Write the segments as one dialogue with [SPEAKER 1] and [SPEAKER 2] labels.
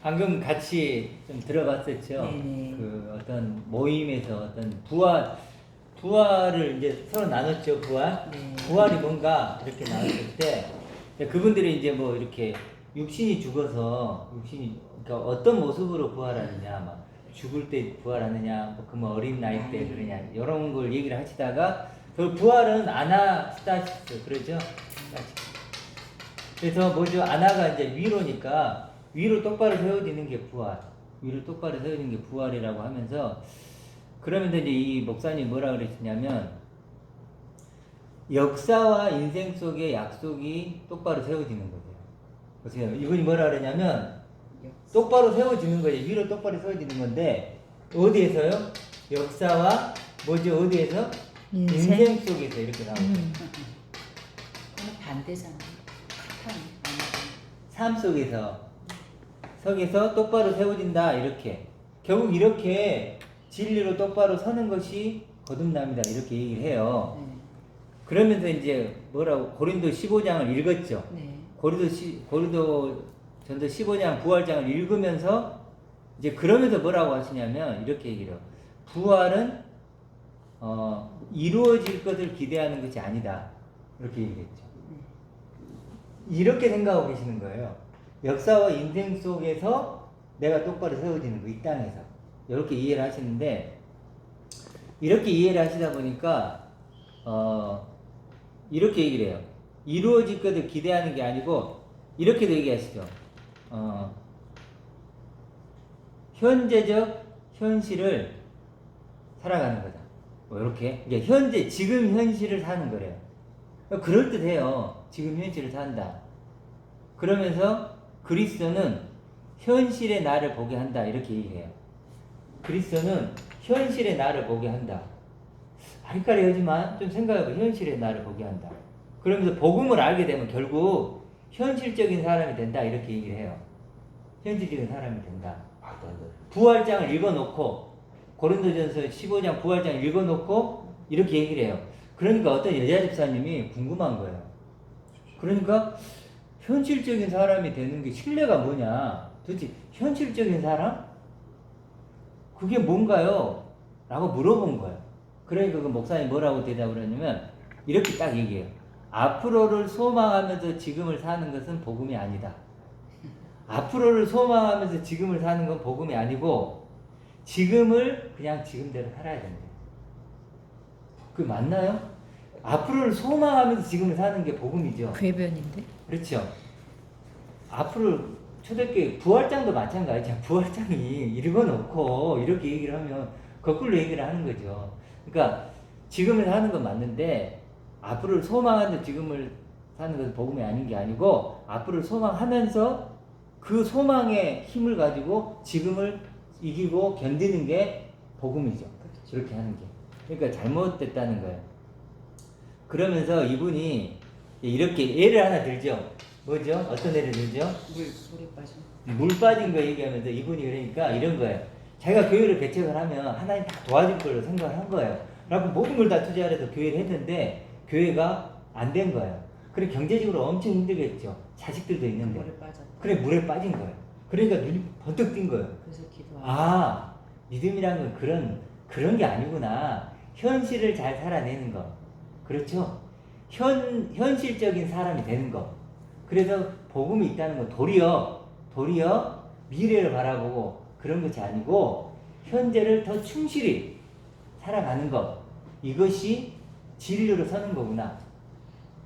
[SPEAKER 1] 방금 같이 좀 들어봤었죠.
[SPEAKER 2] 네네.
[SPEAKER 1] 그 어떤 모임에서 어떤 부활을 이제 서로 나눴죠. 부활.
[SPEAKER 2] 네.
[SPEAKER 1] 부활이 뭔가 이렇게 나눴을 때 그분들이 이제 뭐 이렇게 육신이 죽어서 그러니까 어떤 모습으로 부활하느냐, 막 죽을 때 부활하느냐, 뭐 어린 나이 때 그러냐 이런 걸 얘기를 하시다가 그 부활은 아나스타시스 그러죠. 그래서 뭐죠? 아나가 이제 위로니까 위로 똑바로 세워지는 게 부활, 위로 똑바로 세워지는 게 부활이라고 하면서 그러면서 이제 이 목사님 뭐라 그랬냐면 역사와 인생 속의 약속이 똑바로 세워지는 거예요. 보세요. 이분이 뭐라 그러냐면 똑바로 세워지는 거예요. 위로 똑바로 세워지는 건데 어디에서요? 역사와 뭐죠? 어디에서? 인생 속에서 이렇게 나오죠.
[SPEAKER 2] 그건 반대잖아.
[SPEAKER 1] 삶 속에서 똑바로 세워진다 이렇게 결국 이렇게 진리로 똑바로 서는 것이 거듭남이다 이렇게 얘기를 해요.
[SPEAKER 2] 네.
[SPEAKER 1] 그러면서 이제 뭐라고 고린도 15장을 읽었죠.
[SPEAKER 2] 네.
[SPEAKER 1] 고린도 전서 15장 부활장을 읽으면서 이제 그러면서 뭐라고 하시냐면 이렇게 얘기를 해요. 부활은 이루어질 것을 기대하는 것이 아니다 이렇게 얘기했죠. 이렇게 생각하고 계시는 거예요. 역사와 인생 속에서 내가 똑바로 세워지는 거, 이 땅에서. 이렇게 이해를 하시는데, 이렇게 이해를 하시다 보니까, 이렇게 얘기를 해요. 이루어질 것을 기대하는 게 아니고, 이렇게도 얘기하시죠. 현재적 현실을 살아가는 거다. 뭐, 이렇게. 이제 현재, 지금 현실을 사는 거래요. 그럴듯해요. 지금 현실을 산다. 그러면서 그리스도는 현실의 나를 보게 한다. 이렇게 얘기해요. 그리스도는 현실의 나를 보게 한다. 아리까리하지만 좀 생각해봐. 현실의 나를 보게 한다. 그러면서 복음을 알게 되면 결국 현실적인 사람이 된다. 이렇게 얘기를 해요. 현실적인 사람이 된다. 부활장을 읽어놓고 고린도전서 15장 부활장을 읽어놓고 이렇게 얘기를 해요. 그러니까 어떤 여자 집사님이 궁금한 거예요. 그러니까 현실적인 사람이 되는 게 신뢰가 뭐냐? 도대체 현실적인 사람? 그게 뭔가요? 라고 물어본 거예요. 그러니까 그 목사님 뭐라고 대답을 하냐면 이렇게 딱 얘기해요. 앞으로를 소망하면서 지금을 사는 것은 복음이 아니다. 앞으로를 소망하면서 지금을 사는 건 복음이 아니고 지금을 그냥 지금대로 살아야 된다. 그게 맞나요? 앞으로를 소망하면서 지금을 사는 게 복음이죠.
[SPEAKER 3] 궤변인데?
[SPEAKER 1] 그렇죠. 앞으로 초대교회 부활장도 마찬가지죠. 부활장이 읽어놓고 이렇게 얘기를 하면 거꾸로 얘기를 하는 거죠. 그러니까 지금을 사는 건 맞는데 앞으로를 소망하면서 지금을 사는 것은 복음이 아닌 게 아니고 앞으로를 소망하면서 그 소망의 힘을 가지고 지금을 이기고 견디는 게 복음이죠. 그렇게 하는 게. 그러니까 잘못됐다는 거예요. 그러면서 이분이 이렇게 예를 하나 들죠. 뭐죠? 어떤 예를 들죠?
[SPEAKER 2] 물에 빠진.
[SPEAKER 1] 물 빠진 거 얘기하면서 이분이 그러니까 이런 거예요. 자기가 교회를 개척을 하면 하나님 다 도와줄 걸로 생각을 한 거예요. 그래서 모든 걸 다 투자를 해서 교회를 했는데 교회가 안 된 거예요. 그래 경제적으로 엄청 힘들겠죠. 자식들도 있는데.
[SPEAKER 2] 물에 빠졌다.
[SPEAKER 1] 그래 물에 빠진 거예요. 그러니까 눈이 번뜩 뜬 거예요.
[SPEAKER 2] 그래서 기도하고.
[SPEAKER 1] 아, 믿음이란 건 그런 게 아니구나. 현실을 잘 살아내는 거. 그렇죠? 현실적인 사람이 되는 거. 그래서 복음이 있다는 건 도리어 미래를 바라보고 그런 것이 아니고 현재를 더 충실히 살아가는 것. 이것이 진리로 서는 거구나.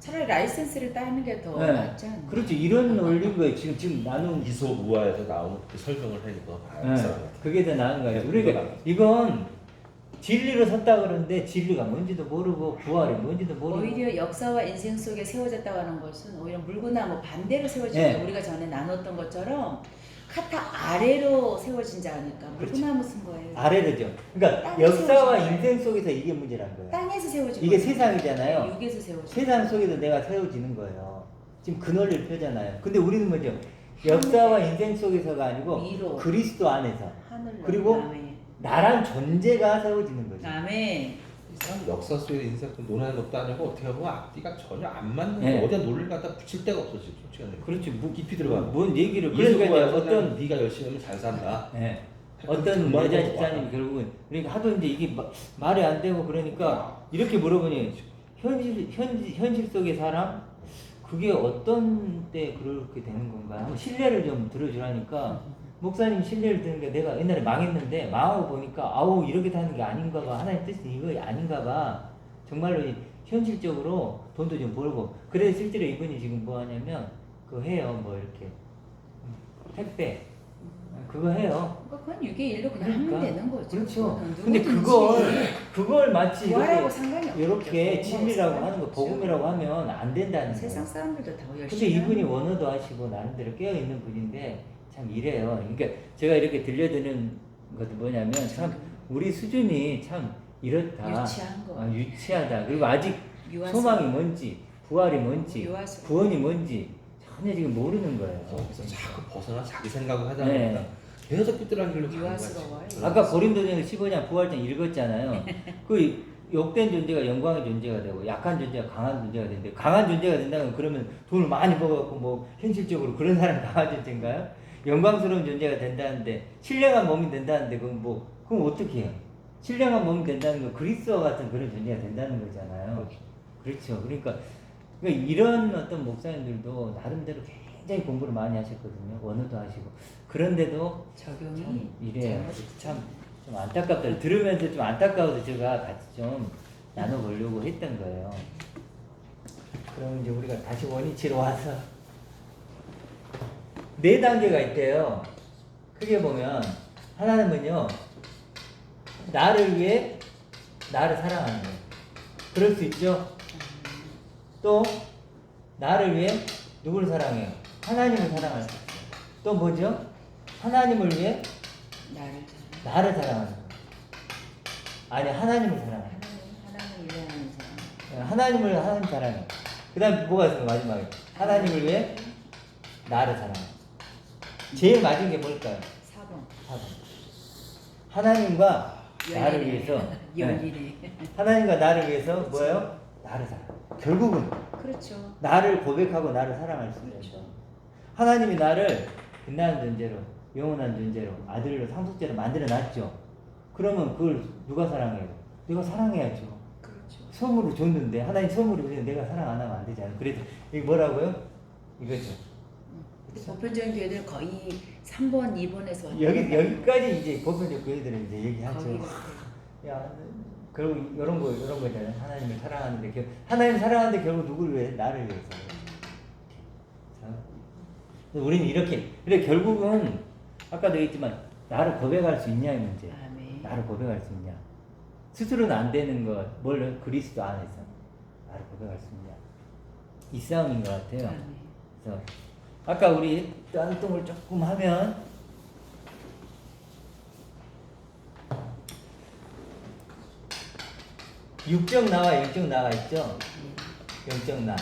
[SPEAKER 2] 차라리 라이센스를 따는 게 더
[SPEAKER 1] 네.
[SPEAKER 2] 낫지 않나?
[SPEAKER 1] 그렇죠. 이런 원리인 거예요. 지금 나눈
[SPEAKER 4] 이소무화에서 나온 그 설명을 하니까
[SPEAKER 1] 네, 그게 더 나은 거예요. 그러니까 이건 진리로 섰다 그러는데 진리가 뭔지도 모르고 부활이 뭔지도 모르고
[SPEAKER 2] 오히려 역사와 인생 속에 세워졌다고 하는 것은 오히려 물구나무 반대로 세워진
[SPEAKER 1] 네.
[SPEAKER 2] 거예요. 우리가 전에 나눴던 것처럼 카타 아래로 세워진 자니까 물구나무 쓴 거예요.
[SPEAKER 1] 아래로죠. 그러니까
[SPEAKER 2] 땅에
[SPEAKER 1] 역사와
[SPEAKER 2] 세워진
[SPEAKER 1] 인생 속에서 이게 문제란 거예요.
[SPEAKER 2] 땅에서 세워진
[SPEAKER 1] 이게
[SPEAKER 2] 거예요.
[SPEAKER 1] 세상이잖아요.
[SPEAKER 2] 네, 육에서 세워진
[SPEAKER 1] 세상 속에서 내가 세워지는 거예요. 지금 그 논리를 펴잖아요. 근데 우리는 뭐죠? 역사와 인생 속에서가 아니고
[SPEAKER 2] 위로.
[SPEAKER 1] 그리스도 안에서
[SPEAKER 2] 하늘로.
[SPEAKER 1] 그리고
[SPEAKER 2] 아멘.
[SPEAKER 1] 나란 존재가 세워지는 거죠.
[SPEAKER 2] 아멘.
[SPEAKER 4] 사람 역사 속에 인생 논하는 것도 아니고 어떻게 보면 앞뒤가 전혀 안 맞는
[SPEAKER 1] 네.
[SPEAKER 4] 거 어디다 논리를 갖다 붙일 데가 없어 지금 솔직히 말해.
[SPEAKER 1] 그렇지. 뭐
[SPEAKER 4] 깊이 들어가.
[SPEAKER 1] 뭔 얘기를
[SPEAKER 4] 그러니까
[SPEAKER 1] 그러니까 이제
[SPEAKER 4] 어떤
[SPEAKER 1] 어떤
[SPEAKER 4] 네가 열심히 하면 잘 산다.
[SPEAKER 1] 예. 어떤
[SPEAKER 4] 그
[SPEAKER 1] 여자
[SPEAKER 4] 말도
[SPEAKER 1] 집사님이
[SPEAKER 4] 와.
[SPEAKER 1] 결국은 그러니까 하도 이제 이게 말이 안 되고 그러니까 이렇게 물어보니 현실 속의 사람 그게 어떤 때 그렇게 되는 건가 한번 신뢰를 좀 들어주라니까 목사님 신뢰를 드는 게 내가 옛날에 망했는데 망하고 보니까 아우 이렇게 사는 게 아닌가 봐 하나님 뜻이 이거 아닌가 봐 정말로 현실적으로 돈도 좀 벌고 그래서 실제로 이분이 지금 뭐 하냐면 그거 해요 뭐 이렇게 택배 그거 해요.
[SPEAKER 2] 그러니까 그건 유괴 일로 그냥 하면 되는 거죠.
[SPEAKER 1] 그렇죠.
[SPEAKER 2] 그거는
[SPEAKER 1] 근데
[SPEAKER 2] 누구든지
[SPEAKER 1] 그걸 마치
[SPEAKER 2] 부활하고
[SPEAKER 1] 이렇게,
[SPEAKER 2] 상관이 없죠.
[SPEAKER 1] 이렇게 진리라고
[SPEAKER 2] 부활하고
[SPEAKER 1] 하는 거,
[SPEAKER 2] 상관이
[SPEAKER 1] 복음이라고
[SPEAKER 2] 없죠.
[SPEAKER 1] 하면 안 된다는
[SPEAKER 2] 세상
[SPEAKER 1] 거예요.
[SPEAKER 2] 사람들도 다
[SPEAKER 1] 근데
[SPEAKER 2] 열심히
[SPEAKER 1] 이분이
[SPEAKER 2] 하는
[SPEAKER 1] 원어도 하시고 나름대로 깨어 있는 분인데 참 이래요. 그러니까 제가 이렇게 들려드는 것도 뭐냐면 참 우리 수준이 참 이렇다.
[SPEAKER 2] 유치한 거.
[SPEAKER 1] 유치하다. 그리고 아직
[SPEAKER 2] 유아스러워.
[SPEAKER 1] 소망이 뭔지, 부활이 뭔지,
[SPEAKER 2] 유아스러워.
[SPEAKER 1] 구원이 뭔지 전혀 지금 모르는 거예요.
[SPEAKER 4] 그래서 자꾸 벗어나 자기 생각을 하다
[SPEAKER 1] 네.
[SPEAKER 4] 보니까 계속 삐뚤한 길로 가는 거야.
[SPEAKER 2] 유아스러워요.
[SPEAKER 1] 아까 고린도전서 15장 부활장 읽었잖아요. 그 욕된 존재가 영광의 존재가 되고 약한 존재가 강한 존재가 되는데 강한 존재가 된다면 그러면 돈을 많이 벌어갖고 뭐 현실적으로 그런 사람이 강한 존재인가요? 영광스러운 존재가 된다는데 신령한 몸이 된다는데 그럼 어떻게 해요? 신령한 몸이 된다는 건 그리스도와 같은 그런 존재가 된다는 거잖아요. 그렇죠. 그러니까 이런 어떤 목사님들도 나름대로 굉장히 공부를 많이 하셨거든요. 원어도 하시고 그런데도
[SPEAKER 2] 적용이
[SPEAKER 1] 참 이래요.
[SPEAKER 2] 잘못됐죠.
[SPEAKER 1] 좀 안타깝다. 들으면서 좀 안타까워서 제가 같이 좀 나눠보려고 했던 거예요. 그럼 이제 우리가 다시 원위치로 와서 4단계가 있대요. 크게 보면 하나는요 나를 위해 나를 사랑하는 거예요. 그럴 수 있죠. 또 나를 위해 누구를 사랑해요? 하나님을 사랑할 수 있어요. 또 뭐죠? 하나님을 위해 나를 사랑하는 거예요. 아니 하나님을 사랑하는 거예요.
[SPEAKER 2] 하나님을 위하는 사람.
[SPEAKER 1] 하나님 사랑해요. 그 다음에 뭐가 있어요? 마지막에 하나님을 위해 나를 사랑해요. 제일 맞은 게 뭘까요?
[SPEAKER 2] 4번.
[SPEAKER 1] 4번. 하나님과 나를 위해서
[SPEAKER 2] 열리네.
[SPEAKER 1] 하나님과 나를 위해서 뭐예요? 나를 사랑. 결국은
[SPEAKER 2] 그렇죠.
[SPEAKER 1] 나를 고백하고 나를 사랑할 수 있는
[SPEAKER 2] 그렇죠.
[SPEAKER 1] 하나님이 나를 빛나는 존재로 영원한 존재로 아들로 상속자로 만들어 놨죠. 그러면 그걸 누가 사랑해요? 내가 사랑해야죠.
[SPEAKER 2] 그렇죠.
[SPEAKER 1] 선물을 줬는데 하나님 선물을 줬는데 내가 사랑 안 하면 안 되잖아요. 그래서 이게 뭐라고요? 이거죠.
[SPEAKER 2] 근데 보편적인 교회들은 거의 3번, 2번에서
[SPEAKER 1] 여기까지 이제 보편적 교회들은 이제 얘기하죠.
[SPEAKER 2] 거기가
[SPEAKER 1] 야, 그리고 이런 거잖아요. 하나님을 사랑하는데 하나님 사랑하는데 결국 누구를 위해? 나를 위해서. 자, 우리는 이렇게 그래 결국은 아까도 얘기했지만 나를 고백할 수 있냐의 문제.
[SPEAKER 2] 아멘.
[SPEAKER 1] 나를 고백할 수 있냐? 스스로는 안 되는 것, 뭘 그리스도 안에서 나를 고백할 수 있냐? 이 싸움인 것 같아요.
[SPEAKER 2] 아멘.
[SPEAKER 1] 그래서 아까 우리 딴동을 조금 하면 육정 나와 영정 나와 있죠? 영정 나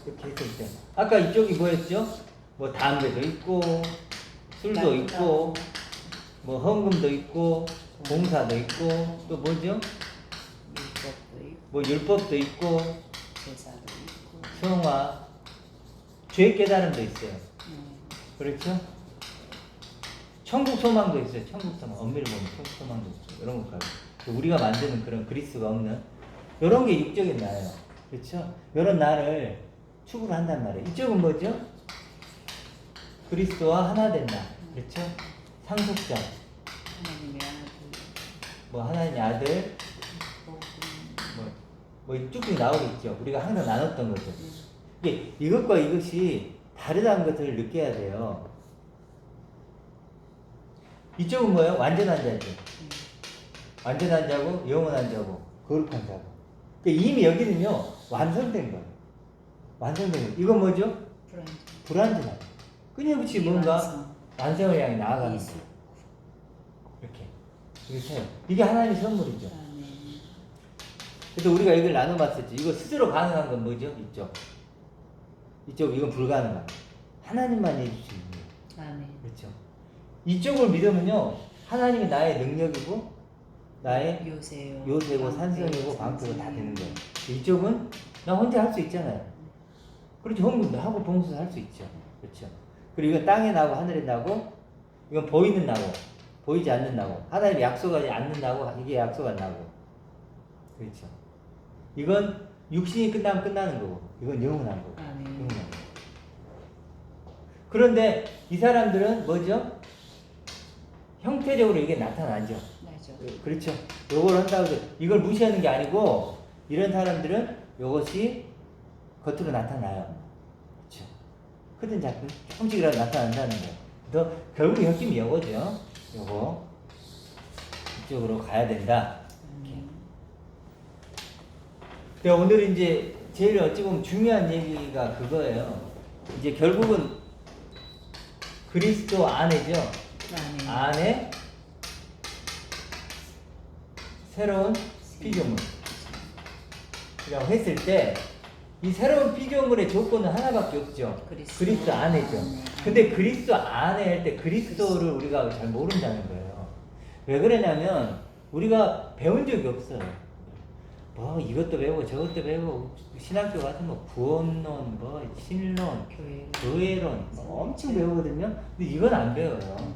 [SPEAKER 1] 이렇게 했을 때 아까 이쪽이 뭐였죠? 뭐 담배도 있고 술도
[SPEAKER 2] 맞다.
[SPEAKER 1] 있고 뭐 헌금도 있고 봉사도 있고 또 뭐죠?
[SPEAKER 2] 율법도 있고
[SPEAKER 1] 뭐 율법도 있고
[SPEAKER 2] 제사도 있고.
[SPEAKER 1] 성화 죄 깨달음도 있어요.
[SPEAKER 2] 네.
[SPEAKER 1] 그렇죠? 천국 소망도 있어요. 천국 소망. 엄밀히 보면 천국 소망도 있고 이런 것까지. 우리가 만드는 그런 그리스가 없는 이런 게 육적인 나예요. 그렇죠? 이런 나를 추구를 한단 말이에요. 이쪽은 뭐죠? 그리스도와 하나 된 나. 그렇죠? 상속자.
[SPEAKER 2] 하나님의 아들.
[SPEAKER 1] 뭐 하나님의 아들. 뭐 쭉쭉 나오겠죠. 우리가 항상 나눴던 거죠. 이게 이것과 이것이 다르다는 것을 느껴야 돼요. 이쪽은 뭐예요? 완전한 자죠. 완전한 자고 영원한 자고 거룩한 자고. 그러니까 이미 여기는요 완성된 거예요. 완성된 거예요. 이건 뭐죠? 불완전한. 끊임없이 뭔가 완성을 향해 나아가는 거예요. 이렇게 해요. 이게 하나님의 선물이죠. 그래서 우리가 이걸 나눠봤었지. 이거 스스로 가능한 건 뭐죠? 이쪽 이건 불가능한. 하나님만 해줄 수 있는 거예요.
[SPEAKER 2] 아멘.
[SPEAKER 1] 그렇죠. 이쪽을 믿으면요 하나님이 나의 능력이고 나의 요새고 산성이고 방패고 다 되는 거예요. 이쪽은 나 혼자 할 수 있잖아요. 그렇죠. 헌금도 하고 봉수도 할 수 있죠. 그렇죠. 그리고 이건 땅에 나고 하늘에 나고, 이건 보이는 나고 보이지 않는 나고, 하나님이 약속하지 않는 나고 이게 약속 안 나고. 그렇죠. 이건 육신이 끝나면 끝나는 거고, 이건 영원한 거고. 영원한 거. 그런데 이 사람들은 뭐죠? 형태적으로 이게 나타나죠.
[SPEAKER 2] 맞아.
[SPEAKER 1] 그렇죠. 요걸 한다고 해서 이걸 무시하는 게 아니고, 이런 사람들은 요것이 겉으로 나타나요. 그렇죠. 크든 작든 조금씩이라도 나타난다는 거예요. 또 결국 핵심이 요거죠. 요거 이쪽으로 가야 된다. 근데 오늘 이제 제일 어찌 보면 중요한 얘기가 그거예요. 이제 결국은 그리스도 안에죠. 안에 새로운 피조물. 이라고 했을 때, 이 새로운 피조물의 조건은 하나밖에 없죠. 그리스도 안에죠. 근데 그리스도 안에 할 때 그리스도를 우리가 잘 모른다는 거예요. 왜 그러냐면, 우리가 배운 적이 없어요. 뭐, 이것도 배우고 저것도 배우고, 신학교 가서 뭐, 구원론, 뭐, 신론, 교회론, 뭐 엄청 배우거든요. 근데 이건 안 배워요.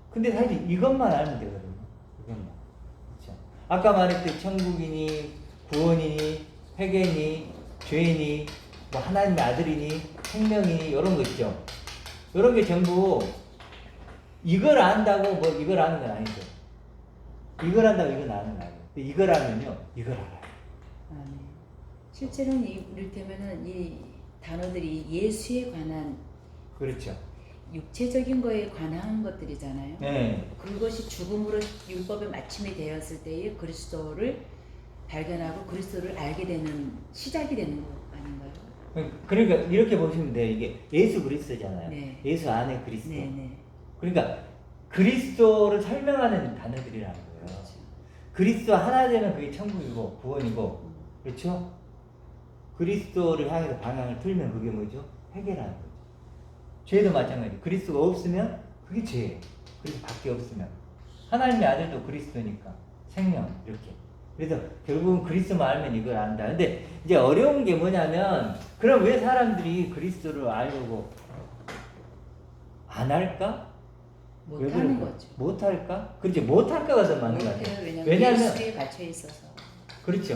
[SPEAKER 1] 근데 사실 이것만 알면 되거든요. 이것만. 그렇죠. 아까 말했듯이 천국이니, 구원이니, 회개니, 죄니, 뭐 하나님의 아들이니, 생명이니, 이런 거 있죠. 이런 게 전부 이걸 안다고 뭐 이걸 아는 건 아니죠. 이걸 안다고 이걸 아는 건 아니에요. 근데 이걸 알면요, 이걸 알아요.
[SPEAKER 2] 실제로는 이를테면은 이 단어들이 예수에 관한,
[SPEAKER 1] 그렇죠.
[SPEAKER 2] 육체적인 거에 관한 것들이잖아요.
[SPEAKER 1] 네.
[SPEAKER 2] 그것이 죽음으로 율법에 마침이 되었을 때에 그리스도를 발견하고 그리스도를 알게 되는 시작이 되는 거 아닌가요?
[SPEAKER 1] 그러니까 이렇게 보시면 돼요. 이게 예수 그리스도잖아요.
[SPEAKER 2] 네.
[SPEAKER 1] 예수 안에 그리스도.
[SPEAKER 2] 네네.
[SPEAKER 1] 그러니까 그리스도를 설명하는 단어들이라는 거예요.
[SPEAKER 2] 그렇죠.
[SPEAKER 1] 그리스도 하나 되면 그게 천국이고 구원이고, 그렇죠? 그리스도를 향해서 방향을 틀면 그게 뭐죠? 회개라는 거죠. 죄도 마찬가지. 그리스도가 없으면 그게 죄예요. 그리스도 밖에 없으면. 하나님의 아들도 그리스도니까 생명 이렇게. 그래서 결국은 그리스도만 알면 이걸 안다. 근데 이제 어려운 게 뭐냐면, 그럼 왜 사람들이 그리스도를 알려고 안 할까?
[SPEAKER 2] 못하는 거죠.
[SPEAKER 1] 못할까? 그렇지. 못할까가 더 많은 것 같아요.
[SPEAKER 2] 왜냐하면 예수에 갇혀 있어서.
[SPEAKER 1] 그렇죠.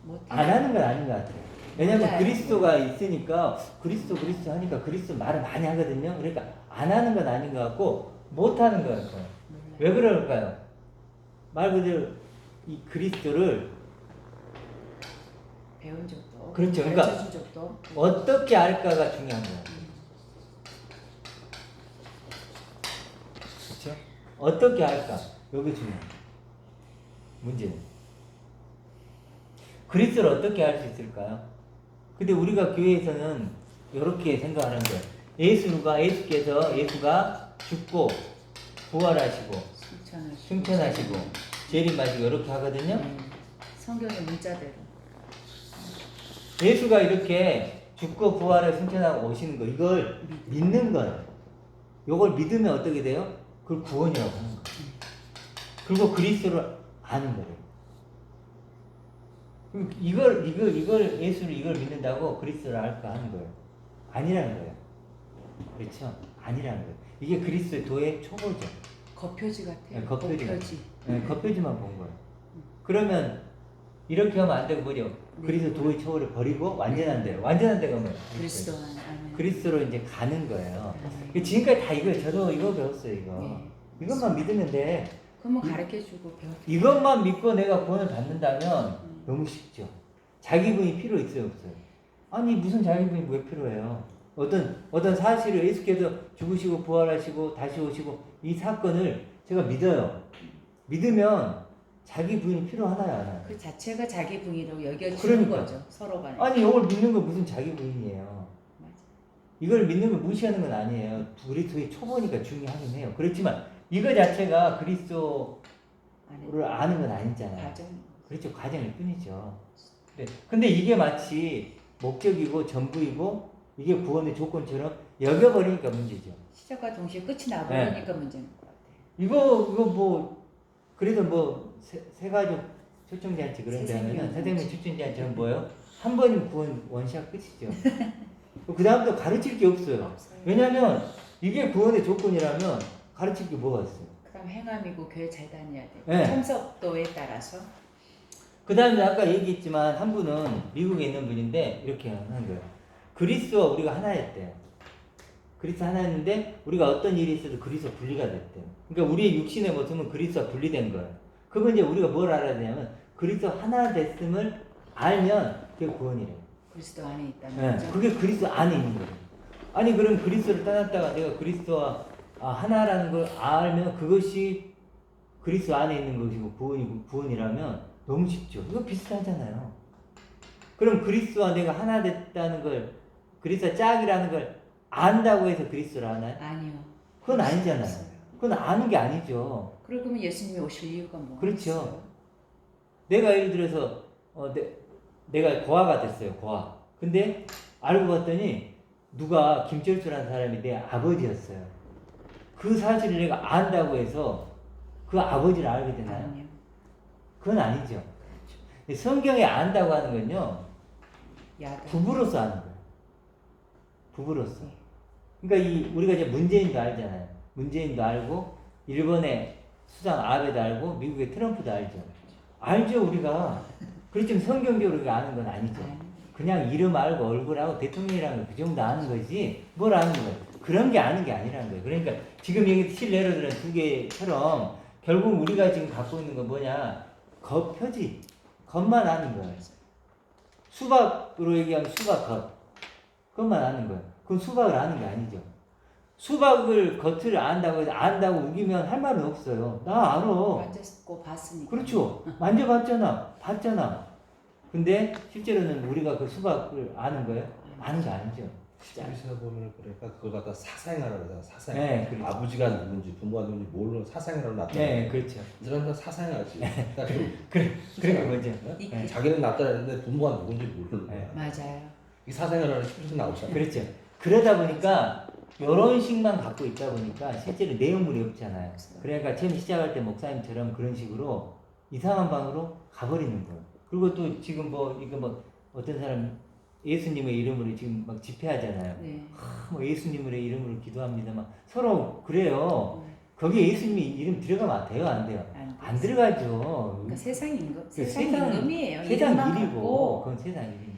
[SPEAKER 2] 못해요.
[SPEAKER 1] 안 하는 건 아닌 것 같아요. 왜냐면
[SPEAKER 2] 맞아요.
[SPEAKER 1] 그리스도가 있으니까 그리스도 하니까 그리스도 말을 많이 하거든요. 그러니까 안 하는 건 아닌 것 같고 못 하는 것 같아요. 왜 그럴까요? 말 그대로 이 그리스도를
[SPEAKER 2] 배운 적도,
[SPEAKER 1] 그렇죠. 그러니까
[SPEAKER 2] 가르쳐준 적도 없고.
[SPEAKER 1] 어떻게 알까가 중요한 거예요. 그렇죠? 어떻게 알까? 여기 중요해요. 문제는 그리스도를 어떻게 알 수 있을까요? 근데 우리가 교회에서는 이렇게 생각하는 거예요. 예수가 죽고 부활하시고 승천하시고 재림하시고 이렇게 하거든요.
[SPEAKER 2] 성경의 문자대로.
[SPEAKER 1] 예수가 이렇게 죽고 부활해 승천하고 오시는 거, 이걸 믿는 거예요. 이걸 믿으면 어떻게 돼요? 그걸 구원이라고 하는 거예요. 그리고 그리스도를 아는 거예요. 이걸 예수를 이걸 믿는다고 그리스도를 알까 하는 거예요. 아니라는 거예요. 그렇죠? 아니라는 거예요. 이게 그리스도의 도의 초보죠.
[SPEAKER 2] 겉표지 같아요.
[SPEAKER 1] 네, 겉표지.
[SPEAKER 2] 겉표지.
[SPEAKER 1] 네, 겉표지만 본 거예요. 그러면 이렇게 하면 안 되고 뭐죠?
[SPEAKER 2] 네.
[SPEAKER 1] 그리스도 도의 초보를 버리고 완전한 데요. 완전한 데가 뭐예요?
[SPEAKER 2] 그리스도 안에.
[SPEAKER 1] 그리스도로 이제 가는 거예요.
[SPEAKER 2] 네.
[SPEAKER 1] 지금까지 다 이거 저도 이거 배웠어요. 이거.
[SPEAKER 2] 네.
[SPEAKER 1] 이것만 믿으면 돼.
[SPEAKER 2] 그러면 가르쳐주고 배워.
[SPEAKER 1] 이것만 믿고 내가 구원을 받는다면 너무 쉽죠. 자기 부인이 필요 있어요, 없어요? 아니 무슨 자기 부인이 왜 필요해요? 어떤 사실을 예수께서 죽으시고 부활하시고 다시 오시고 이 사건을 제가 믿어요. 믿으면 자기 부인이 필요하나요, 안 하나요?
[SPEAKER 2] 그 자체가 자기 부인이라고 여겨지는
[SPEAKER 1] 그러니까.
[SPEAKER 2] 거죠. 서로 간에.
[SPEAKER 1] 아니 이걸 믿는 건 무슨 자기 부인이에요.
[SPEAKER 2] 맞아.
[SPEAKER 1] 이걸 믿는 걸 무시하는 건 아니에요. 그리스도의 초보니까 중요하긴 해요. 그렇지만 이거 자체가 그리스도를 아는 건 아니잖아요.
[SPEAKER 2] 과정.
[SPEAKER 1] 그렇죠. 과정일 뿐이죠. 근데 이게 마치 목적이고 전부이고 이게 구원의 조건처럼 여겨버리니까 문제죠.
[SPEAKER 2] 시작과 동시에 끝이 나버리니까 문제인 것 같아요.
[SPEAKER 1] 이거 뭐 그래도 뭐 세가족 초청잔치 그런 데 하면은
[SPEAKER 2] 세상에
[SPEAKER 1] 선생님 초청잔치는 뭐예요? 한 번이면 구원 원샷 끝이죠. 그 다음부터 가르칠 게 없어요.
[SPEAKER 2] 없어요.
[SPEAKER 1] 왜냐면 이게 구원의 조건이라면 가르칠 게 뭐가 있어요?
[SPEAKER 2] 그다음 행함이고 교회 잘 다녀야 돼.
[SPEAKER 1] 네.
[SPEAKER 2] 참석도에 따라서.
[SPEAKER 1] 그 다음에 아까 얘기했지만 한 분은 미국에 있는 분인데 이렇게 하는 거예요. 그리스도와 우리가 하나였대요. 그리스도 하나였는데 우리가 어떤 일이 있어도 그리스도 분리가 됐대요. 그러니까 우리의 육신의 모습은 그리스도와 분리된 거예요. 그러면 이제 우리가 뭘 알아야 되냐면 그리스도 하나 됐음을 알면 그게 구원이래요.
[SPEAKER 2] 그리스도 안에 있다는
[SPEAKER 1] 네,
[SPEAKER 2] 거죠.
[SPEAKER 1] 그게 그리스도 안에 있는 거예요. 아니 그럼 그리스도를 떠났다가 내가 그리스도와 하나라는 걸 알면 그것이 그리스도 안에 있는 것이고 구원이라면 너무 쉽죠. 이거 비슷하잖아요. 그럼 그리스도와 내가 하나 됐다는 걸 그리스도 짝이라는 걸 안다고 해서 그리스도를 아나요?
[SPEAKER 2] 아니요.
[SPEAKER 1] 그건 아니잖아요.
[SPEAKER 2] 없어요.
[SPEAKER 1] 그건 아는 게 아니죠.
[SPEAKER 2] 그러면 예수님이 오실 이유가 뭐가
[SPEAKER 1] 그렇죠.
[SPEAKER 2] 있어요?
[SPEAKER 1] 내가 예를 들어서 내가 고아가 됐어요. 고아. 근데 알고 봤더니 누가 김철수라는 사람이 내 아버지였어요. 그 사실을 내가 안다고 해서 그 아버지를 알게 되나요?
[SPEAKER 2] 아니요.
[SPEAKER 1] 그건 아니죠. 성경에 안다고 하는 건요.
[SPEAKER 2] 야단.
[SPEAKER 1] 부부로서 아는 거예요. 부부로서. 그러니까 우리가 이제 문재인도 알잖아요. 문재인도 알고 일본의 수상 아베도 알고 미국의 트럼프도 알죠. 알죠 우리가. 그렇지만 성경적으로 우리가 아는 건 아니죠. 그냥 이름 알고 얼굴하고 대통령이라는 거 그 정도 아는 거지 뭘 아는 거예요. 그런 게 아는 게 아니라는 거예요. 그러니까 지금 여기 실내로 들은 두 개처럼 결국 우리가 지금 갖고 있는 건 뭐냐 겉표지 겉만 아는 거예요. 수박으로 얘기하면 수박 겉 그것만 아는 거예요. 그건 수박을 아는 게 아니죠. 수박을 겉을 안다고 해서 안다고 우기면 할 말은 없어요. 나 알아.
[SPEAKER 2] 만졌고 봤으니까.
[SPEAKER 1] 그렇죠. 만져봤잖아. 봤잖아. 근데 실제로는 우리가 그 수박을 아는 거예요? 아는 거 아니죠.
[SPEAKER 4] 여기서 보면 그러니까 그걸 갖다 사상이라고 그러잖아. 사상.
[SPEAKER 1] 네, 그렇죠.
[SPEAKER 4] 아버지가 누군지 부모가 누군지 모르는 사상이라고 나타내.
[SPEAKER 1] 네, 그렇죠.
[SPEAKER 4] 이 사람들 사상하지. 그러니까
[SPEAKER 1] 그런 거죠.
[SPEAKER 2] 이-
[SPEAKER 1] 네.
[SPEAKER 4] 자기는 나타내는데 부모가 누군지 모르는 거야.
[SPEAKER 1] 네.
[SPEAKER 2] 맞아요.
[SPEAKER 4] 이 사상이라는 식으로 나오잖아.
[SPEAKER 1] 그렇죠. 그러다 보니까 이런 식만 갖고 있다 보니까 실제로 내용물이 없잖아요. 그러니까 처음 시작할 때 목사님처럼 그런 식으로 이상한 방으로 가버리는 거예요. 그리고 또 지금 이거 어떤 사람 예수님의 이름으로 지금 막 집회하잖아요.
[SPEAKER 2] 네.
[SPEAKER 1] 뭐 예수님의 이름으로 기도합니다. 막 서로 그래요. 거기에 예수님이 이름 들어가면 안 돼요? 안 돼요? 안 들어가죠.
[SPEAKER 2] 그러니까 세상인 거.
[SPEAKER 1] 그
[SPEAKER 2] 세상
[SPEAKER 1] 세상-
[SPEAKER 2] 임금이에요.
[SPEAKER 1] 세상
[SPEAKER 2] 이름만
[SPEAKER 1] 일이고
[SPEAKER 2] 갖고
[SPEAKER 1] 그건 세상 일인데.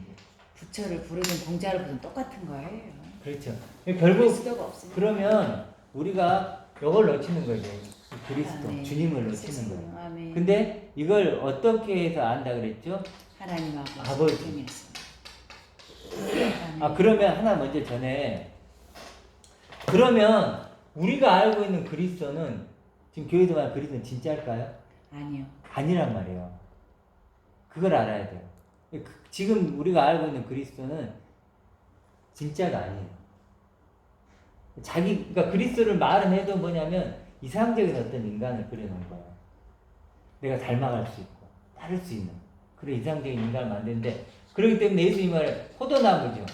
[SPEAKER 2] 부처를 부르든 공자를 부르든 똑같은 거예요.
[SPEAKER 1] 그렇죠. 결국
[SPEAKER 2] 그리스도가 없으니까.
[SPEAKER 1] 그러면 우리가 이걸 놓치는 거죠. 그리스도,
[SPEAKER 2] 아멘.
[SPEAKER 1] 주님을 놓치는
[SPEAKER 2] 세상에.
[SPEAKER 1] 거예요.
[SPEAKER 2] 아멘.
[SPEAKER 1] 근데 이걸 어떻게 해서 안다 그랬죠?
[SPEAKER 2] 하나님하고
[SPEAKER 1] 아버지.
[SPEAKER 2] 소통해서.
[SPEAKER 1] 그러면 하나 먼저 전에 그러면 우리가 알고 있는 그리스도는 지금 교회에서 말하는 그리스도는 진짜일까요?
[SPEAKER 2] 아니요.
[SPEAKER 1] 아니란 말이에요. 그걸 알아야 돼요. 지금 우리가 알고 있는 그리스도는 진짜가 아니에요. 그러니까 그리스도를 말은 해도 뭐냐면 이상적인 어떤 인간을 그려놓은 거예요. 내가 닮아갈 수 있고 따를 수 있는 그런 이상적인 인간을 만드는데 그렇기 때문에 예수님 말에 포도나무죠.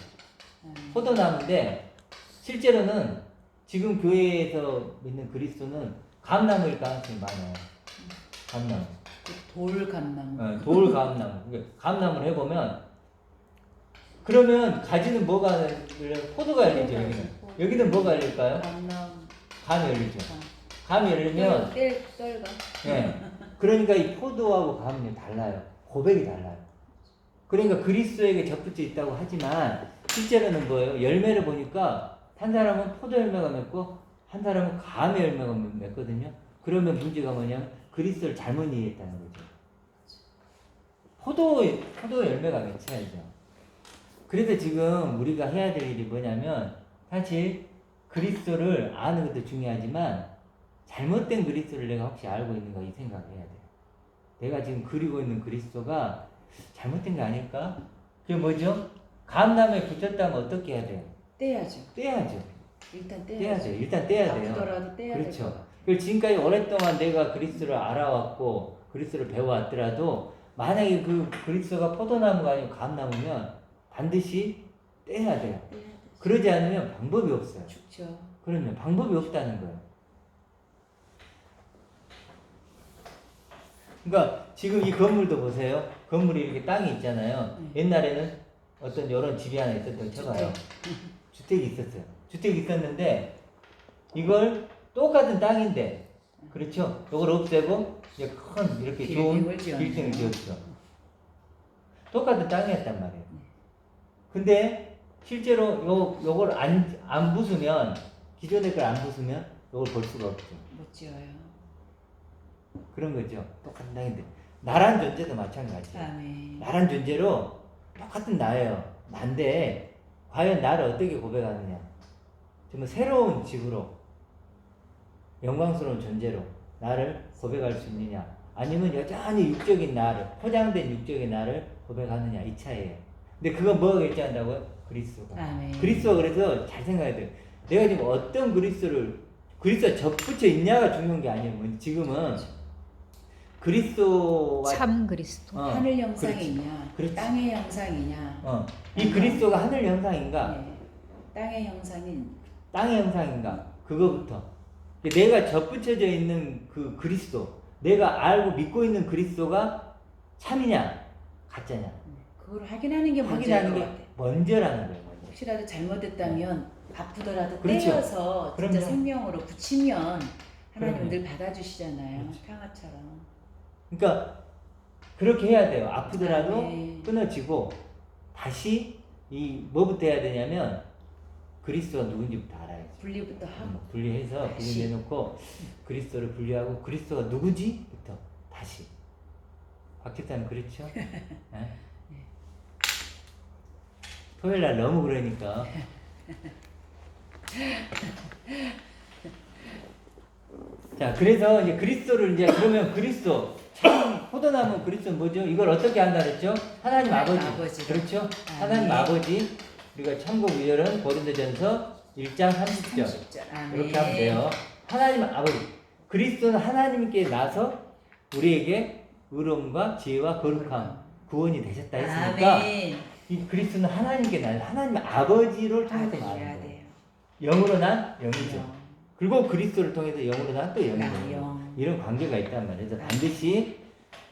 [SPEAKER 1] 포도나무인데 실제로는 지금 교회에서 믿는 그리스도는 감나무일 가능성이 많아요. 감나무.
[SPEAKER 2] 돌감나무.
[SPEAKER 1] 돌 감나무. 그러니까 감나무를 해보면 그러면 가지는 뭐가 열려요? 포도가 열리죠. 여기는 뭐가 열릴까요?
[SPEAKER 2] 감나무.
[SPEAKER 1] 감이 열리죠. 감이 열리면
[SPEAKER 2] 떨가.
[SPEAKER 1] 예. 그러니까 이 포도하고 감이 달라요. 고백이 달라요. 그러니까 그리스도에게 접붙여 있다고 하지만 실제로는 뭐예요? 열매를 보니까 한 사람은 포도 열매가 맺고 한 사람은 감의 열매가 맺거든요. 그러면 문제가 뭐냐면 그리스도를 잘못 이해했다는 거죠. 포도 열매가 맺혀야죠. 그래서 지금 우리가 해야 될 일이 뭐냐면 사실 그리스도를 아는 것도 중요하지만 잘못된 그리스도를 내가 혹시 알고 있는가 이 생각을 해야 돼요. 내가 지금 그리고 있는 그리스도가 잘못된 게 아닐까? 그게 뭐죠? 감나무에 붙였다면 어떻게 해야 돼요?
[SPEAKER 2] 떼야죠.
[SPEAKER 1] 떼야죠.
[SPEAKER 2] 일단
[SPEAKER 1] 떼야죠.
[SPEAKER 2] 떼야죠.
[SPEAKER 1] 일단 떼야 돼요.
[SPEAKER 2] 아프더라도 떼야 될
[SPEAKER 1] 그렇죠.
[SPEAKER 2] 것 같아요.
[SPEAKER 1] 그리고 지금까지 오랫동안 내가 그리스도를 알아왔고 그리스도를 배워왔더라도 만약에 그 그리스도가 포도나무가 아니고 감나무면 반드시 떼야 돼요.
[SPEAKER 2] 떼야 돼.
[SPEAKER 1] 그러지 않으면 방법이 없어요.
[SPEAKER 2] 죽죠.
[SPEAKER 1] 그러면 방법이 없다는 거예요. 그러니까 지금 이 건물도 보세요. 건물이 이렇게 땅이 있잖아요. 옛날에는 어떤 이런 집이 하나 있었다고 쳐봐요. 주택이 있었어요. 주택이 있었는데 이걸 똑같은 땅인데 그렇죠? 이걸 없애고 이제 큰 이렇게 좋은
[SPEAKER 2] 빌딩을 지었네요.
[SPEAKER 1] 빌딩을 지었죠. 똑같은 땅이었단 말이에요. 근데 실제로 요걸 안 부수면 기존의 걸 안 부수면 요걸 볼 수가 없죠.
[SPEAKER 2] 못 지어요.
[SPEAKER 1] 그런 거죠. 똑같은 땅인데 나란 존재도 마찬가지예요.
[SPEAKER 2] 아멘.
[SPEAKER 1] 나란 존재로 똑같은 나예요. 난데 과연 나를 어떻게 고백하느냐? 정말 새로운 집으로 영광스러운 존재로 나를 고백할 수 있느냐? 아니면 여전히 육적인 나를 포장된 육적인 나를 고백하느냐 이 차이예요. 근데 그건 뭐가 결정한다고요? 그리스도가.
[SPEAKER 2] 아멘.
[SPEAKER 1] 그리스도가 그래서 잘 생각해야 돼요. 내가 지금 어떤 그리스도에 접붙여 있냐가 중요한 게 아니에요. 지금은 그리스도와
[SPEAKER 3] 참 그리스도.
[SPEAKER 2] 하늘
[SPEAKER 1] 그렇지.
[SPEAKER 2] 형상이냐,
[SPEAKER 1] 그렇지.
[SPEAKER 2] 땅의 형상이냐.
[SPEAKER 1] 이 그리스도가 하늘 형상인가?
[SPEAKER 2] 네. 땅의 형상인
[SPEAKER 1] 땅의 형상인가? 그거부터 내가 접붙여져 있는 그 그리스도, 내가 알고 믿고 있는 그리스도가 참이냐 가짜냐
[SPEAKER 2] 그걸 확인하는 게 먼저일
[SPEAKER 1] 확인하는
[SPEAKER 2] 것
[SPEAKER 1] 게
[SPEAKER 2] 같아요.
[SPEAKER 1] 먼저라는 거예요. 먼저.
[SPEAKER 2] 혹시라도 잘못됐다면 아프더라도
[SPEAKER 1] 그렇죠.
[SPEAKER 2] 떼어서 진짜
[SPEAKER 1] 그럼요.
[SPEAKER 2] 생명으로 붙이면 하나님
[SPEAKER 1] 그럼요.
[SPEAKER 2] 늘 받아주시잖아요.
[SPEAKER 1] 그렇죠.
[SPEAKER 2] 평화처럼.
[SPEAKER 1] 그러니까 그렇게 해야 돼요. 아프더라도
[SPEAKER 2] 네.
[SPEAKER 1] 끊어지고 다시 이 뭐부터 해야 되냐면 그리스도가 누군지부터 알아야지.
[SPEAKER 2] 분리부터 하고
[SPEAKER 1] 분리해서
[SPEAKER 2] 다시.
[SPEAKER 1] 분리해놓고 그리스도를 분리하고 그리스도가 누구지?부터 다시. 박 집사님 그렇죠? 네? 토요일 날 너무 그러니까. 자, 그래서 이제 그리스도를 이제 그러면 그리스도 참 포도나무 그리스도는 뭐죠? 이걸 어떻게 한다 그랬죠? 하나님 아버지.
[SPEAKER 2] 아버지로.
[SPEAKER 1] 그렇죠?
[SPEAKER 2] 아멘.
[SPEAKER 1] 하나님 아버지. 우리가 천국 위절은 고린도전서 1장 30절.
[SPEAKER 2] 30절. 아멘.
[SPEAKER 1] 이렇게 하면 돼요. 하나님 아버지. 그리스도는 하나님께 나서 우리에게 의로움과 지혜와 거룩함, 구원이 되셨다 했으니까
[SPEAKER 2] 아멘.
[SPEAKER 1] 이 그리스도는 하나님께 나 하나님 아버지를 통해서
[SPEAKER 2] 아들이야
[SPEAKER 1] 말하는 거예요.
[SPEAKER 2] 돼요.
[SPEAKER 1] 영으로 난 영이죠.
[SPEAKER 2] 영.
[SPEAKER 1] 그리고 그리스도를 통해서 영으로 난 또
[SPEAKER 2] 나
[SPEAKER 1] 영이죠.
[SPEAKER 2] 영.
[SPEAKER 1] 이런 관계가 있단 말이에요. 그래서 반드시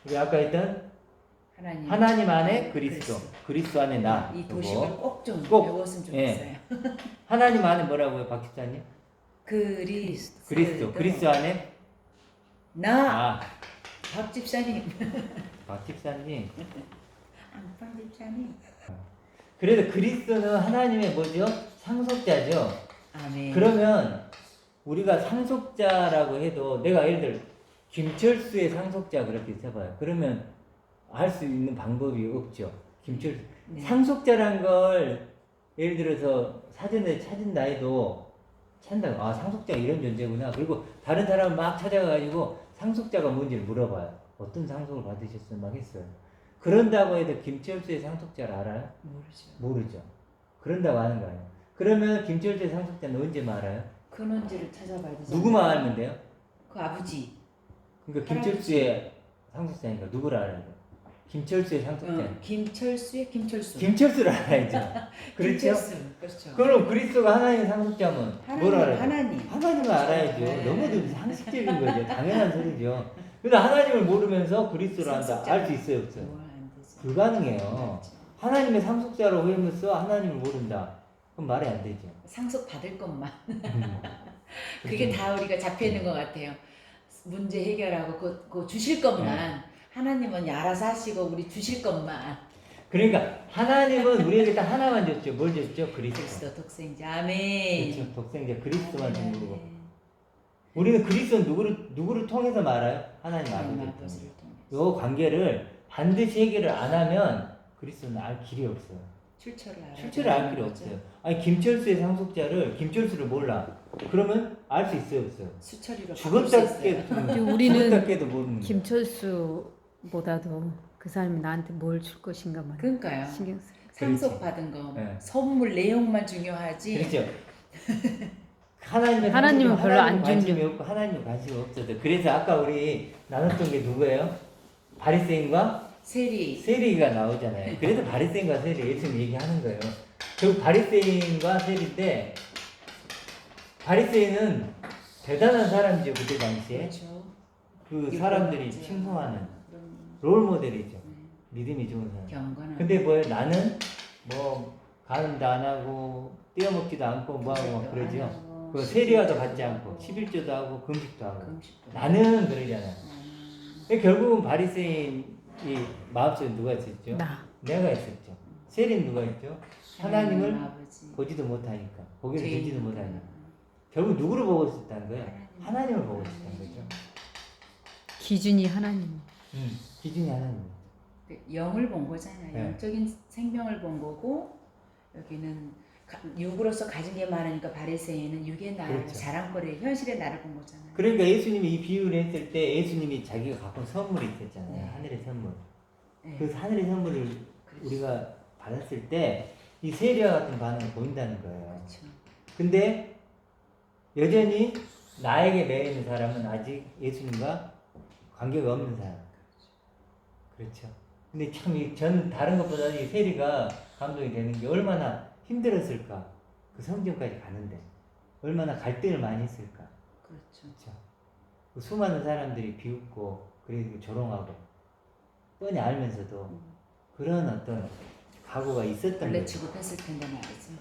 [SPEAKER 1] 우리 아까 했던
[SPEAKER 2] 하나님.
[SPEAKER 1] 하나님 안에 그리스도, 그리스도 안에 나.
[SPEAKER 2] 이
[SPEAKER 1] 그리고
[SPEAKER 2] 도식을 꼭 좀
[SPEAKER 1] 꼭,
[SPEAKER 2] 배웠으면
[SPEAKER 1] 예.
[SPEAKER 2] 좋겠어요.
[SPEAKER 1] 하나님 안에 뭐라고요, 박 집사님?
[SPEAKER 2] 그리스도.
[SPEAKER 1] 그리스도 안에
[SPEAKER 2] 나.
[SPEAKER 1] 아,
[SPEAKER 2] 박 집사님.
[SPEAKER 1] 박 집사님.
[SPEAKER 2] 안방 집사님.
[SPEAKER 1] 그래서 그리스도는 하나님의 뭐죠? 상속자죠.
[SPEAKER 2] 아멘.
[SPEAKER 1] 그러면 우리가 상속자라고 해도 내가 예를 들어 김철수의 상속자 그렇게 써봐요. 그러면 할 수 있는 방법이 없죠. 김철수
[SPEAKER 2] 네.
[SPEAKER 1] 상속자란 걸 예를 들어서 사전에 찾은다 해도 찾는다. 아 상속자가 이런 존재구나. 그리고 다른 사람을 막 찾아가지고 상속자가 뭔지를 물어봐요. 어떤 상속을 받으셨어요? 막 했어요. 그런다고 해도 김철수의 상속자를 알아요?
[SPEAKER 2] 모르죠.
[SPEAKER 1] 모르죠. 그런다고 하는 거예요. 그러면 김철수의 상속자는 언제 말아요?
[SPEAKER 2] 근원지를 찾아봐야 되잖아요.
[SPEAKER 1] 누구만 알면 돼요?
[SPEAKER 2] 그 아버지.
[SPEAKER 1] 그러니까 김철수의 상속자니까 누구를 알아야 돼요? 김철수의 상속자.
[SPEAKER 2] 김철수의 김철수.
[SPEAKER 1] 김철수를 알아야죠. 그렇죠?
[SPEAKER 2] 김철수. 그렇죠.
[SPEAKER 1] 그럼 그리스도가 하나님의 상속자면 뭘 알아야 돼요?
[SPEAKER 2] 하나님.
[SPEAKER 1] 하나님을 알아야죠.
[SPEAKER 2] 네.
[SPEAKER 1] 너무도 상식적인 거죠. 당연한 소리죠. 근데 하나님을 모르면서 그리스도를 안다.
[SPEAKER 2] 상속자.
[SPEAKER 1] 알 수 있어요, 없어요?
[SPEAKER 2] 뭐 안 되죠.
[SPEAKER 1] 불가능해요.
[SPEAKER 2] 그렇죠.
[SPEAKER 1] 하나님의 상속자로 회면서 하나님을 모른다. 그럼 말이 안 되죠.
[SPEAKER 2] 상속 받을 것만.
[SPEAKER 1] 음.
[SPEAKER 2] 그게 다 우리가 잡혀 있는 것 같아요. 문제 해결하고 그 주실 것만. 하나님은 알아서 하시고 우리 주실 것만.
[SPEAKER 1] 그러니까 하나님은 우리에게 딱 하나만 줬죠. 뭘 줬죠? 그리스도.
[SPEAKER 2] 그리스도 독생자. 아멘.
[SPEAKER 1] 그렇죠. 독생자 그리스도만 준 거고.
[SPEAKER 2] 아멘.
[SPEAKER 1] 우리는 그리스도는 누구를 통해서 말아요? 하나님
[SPEAKER 2] 하나님
[SPEAKER 1] 아버지를 통해서.
[SPEAKER 2] 아버지를 통해.
[SPEAKER 1] 요 관계를 반드시 해결을 안 하면 그리스도는 알 길이 없어요.
[SPEAKER 2] 출처를 알아야
[SPEAKER 1] 실체를 알
[SPEAKER 2] 되는
[SPEAKER 1] 필요
[SPEAKER 2] 거죠.
[SPEAKER 1] 없어요. 아니 김철수의 상속자를 김철수를 몰라. 그러면 알 수 있어요, 없어요?
[SPEAKER 2] 수처리로 바꿀 수
[SPEAKER 1] 죽었다
[SPEAKER 2] 있어요.
[SPEAKER 3] 그리고 우리는
[SPEAKER 1] 죽었다 깨도 모르는 거예요.
[SPEAKER 3] 김철수보다도 그 사람이 나한테 뭘 줄 것인가만
[SPEAKER 2] 그러니까요.
[SPEAKER 3] 신경 써.
[SPEAKER 2] 상속 받은 거,
[SPEAKER 1] 네.
[SPEAKER 2] 선물 내용만 중요하지.
[SPEAKER 1] 그렇죠. 하나님의
[SPEAKER 3] 하나님은
[SPEAKER 1] 상속은
[SPEAKER 3] 별로 안
[SPEAKER 1] 하나님 관심이
[SPEAKER 3] 중요.
[SPEAKER 1] 없고 하나님 관심이 없어도 그래서 아까 우리 나눴던 게 누구예요? 바리새인과 세리가 나오잖아요. 그래서 바리새인과 세리 예수님 얘기하는 거예요. 그 바리새인과 세리인데 바리새인은 대단한 사람이죠 그때 당시에.
[SPEAKER 2] 그렇죠.
[SPEAKER 1] 그 사람들이
[SPEAKER 2] 유명하죠.
[SPEAKER 1] 칭송하는 롤 모델이죠. 믿음이 좋은 사람.
[SPEAKER 2] 경건한.
[SPEAKER 1] 근데 뭐예요? 나는 뭐 가늠도 안 하고 떼어먹지도 않고 뭐하고 막 그러죠. 그 세리와도 받지 않고 11조도 하고 금식도 하고
[SPEAKER 2] 금식도
[SPEAKER 1] 나는 그러잖아요. 결국은 바리새인이 마음속에 누가 있었죠? 내가 있었죠. 세리는 누가 있죠? 하나님을
[SPEAKER 2] 아버지.
[SPEAKER 1] 보지도 못하니까 보기를
[SPEAKER 2] 죄인.
[SPEAKER 1] 들지도 못하니까 결국 누구를 보고 있었다는 거예요? 하나님을 보고 있었다는 거죠.
[SPEAKER 3] 기준이 하나님.
[SPEAKER 1] 기준이 하나님.
[SPEAKER 2] 영을 본 거잖아요.
[SPEAKER 1] 네.
[SPEAKER 2] 영적인 생명을 본 거고 여기는 육으로서 가진 게 많으니까 바리새인은 육의 나를
[SPEAKER 1] 그렇죠.
[SPEAKER 2] 자랑거리 현실의 나를 본 거잖아요.
[SPEAKER 1] 그러니까 예수님이 이 비유를 했을 때 예수님이 자기가 갖고 온 선물이 있었잖아요.
[SPEAKER 2] 네.
[SPEAKER 1] 하늘의 선물.
[SPEAKER 2] 네.
[SPEAKER 1] 그 하늘의 선물을 우리가 받았을 때 이 세리와 같은 반응을 보인다는 거예요.
[SPEAKER 2] 그렇죠.
[SPEAKER 1] 근데 여전히 나에게 매이는 사람은 아직 예수님과 관계가 없는 사람. 그렇죠. 근데 참 전 다른 것보다 이 세리가 감동이 되는 게 얼마나 힘들었을까. 그 성전까지 가는데 얼마나 갈등을 많이 했을까.
[SPEAKER 2] 그렇죠.
[SPEAKER 1] 그렇죠. 그 수많은 사람들이 비웃고 그리고 조롱하고 뻔히 알면서도 그런 어떤 각오가 있었던
[SPEAKER 2] 원래
[SPEAKER 1] 거죠.
[SPEAKER 2] 지급했을 텐데 말이죠.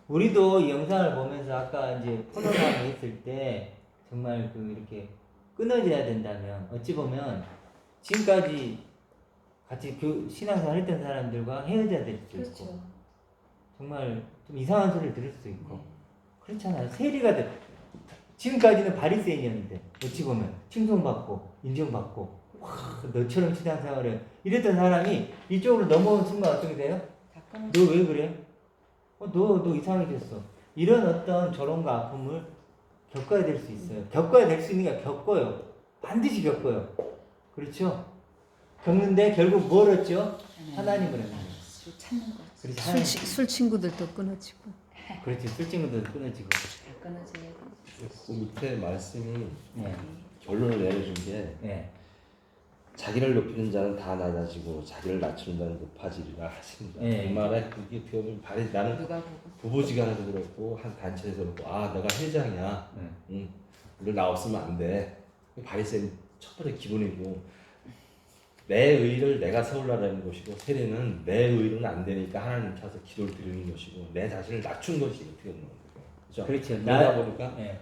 [SPEAKER 1] 우리도 이 영상을 보면서 아까 이제 포도나무 했을 때 정말 그 이렇게 끊어져야 된다면 어찌 보면 지금까지 같이 그 신앙생활 했던 사람들과 헤어져야 될 수도
[SPEAKER 2] 그렇죠.
[SPEAKER 1] 있고 정말 좀 이상한 소리를 들을 수도 있고
[SPEAKER 2] 네.
[SPEAKER 1] 그렇잖아요. 세리가 지금까지는 바리새인이었는데 어찌 보면 칭송받고 인정받고 와 너처럼 신앙생활을 이랬던 사람이 이쪽으로 넘어온 순간 어떻게 돼요? 너 왜 그래? 너 이상해졌어. 이런 어떤 조롱과 아픔을 겪어야 될 수 있어요. 겪어야 될 수 있는 게 겪어요. 반드시 겪어요. 그렇죠? 겪는데 결국 뭘 얻죠? 하나님을 얻는 거예요.
[SPEAKER 2] 찾는 거지.
[SPEAKER 1] 그렇죠.
[SPEAKER 3] 술 친구들도 끊어지고.
[SPEAKER 1] 그렇지. 술친구도 끊어지고.
[SPEAKER 2] 다 끊어져야 돼.
[SPEAKER 4] 그 밑에 말씀이
[SPEAKER 1] 네.
[SPEAKER 4] 결론을 내려준 게
[SPEAKER 1] 네.
[SPEAKER 4] 자기를 높이는 자는 다 낮아지고 자기를 낮추는 자는 높아지리라 하십니다.
[SPEAKER 1] 네.
[SPEAKER 4] 그 말에 그게 어떻게 보면 나는
[SPEAKER 2] 누가 보고
[SPEAKER 4] 부부지간에도 그렇고 한 단체에서 그렇고 아 내가 회장이야.
[SPEAKER 1] 네.
[SPEAKER 4] 이거 나 없으면 안 돼. 바리새인 첫 번째 기본이고 내 의를 내가 세우려는 것이고 세례는 내 의는 안 되니까 하나님 찾아서 기도를 드리는 것이고 내 자신을 낮춘 것이 어떻게 보면 그렇죠.
[SPEAKER 1] 그렇죠.
[SPEAKER 4] 그러다 보니까
[SPEAKER 1] 네.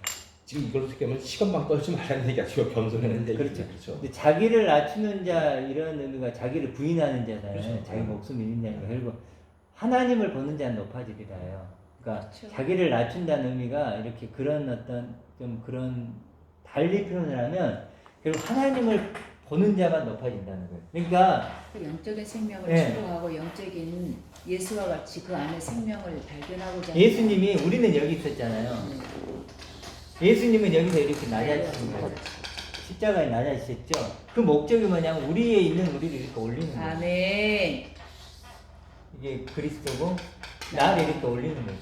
[SPEAKER 4] 지금 이걸 어떻게 하면 시간방 떨지 말라는 얘기가 지금 겸손하는 얘기죠.
[SPEAKER 1] 그렇죠.
[SPEAKER 4] 그렇죠.
[SPEAKER 1] 근데 자기를 낮추는 자 이런 의미가 자기를 부인하는 자잖아요.
[SPEAKER 4] 그렇죠.
[SPEAKER 1] 자기 목숨을 잃는 자니까 결국 하나님을 보는 자는 높아지리라요. 그러니까
[SPEAKER 2] 그렇죠.
[SPEAKER 1] 자기를 낮춘다는 의미가 이렇게 그런 어떤 좀 그런 달리 표현을 하면 결국 하나님을 보는 자만 높아진다는 거예요. 그러니까
[SPEAKER 2] 그 영적인 생명을
[SPEAKER 1] 네.
[SPEAKER 2] 추구하고 영적인 예수와 같이 그 안에 생명을 발견하고자
[SPEAKER 1] 예수님이 우리는 여기 있었잖아요. 예수님은 여기서 이렇게 낮아지신 거예요. 십자가에 낮아지셨죠. 그 목적이 뭐냐면 우리에 있는 우리를 이렇게 올리는 거예요.
[SPEAKER 2] 아멘.
[SPEAKER 1] 이게 그리스도고 나를 이렇게 올리는 거죠.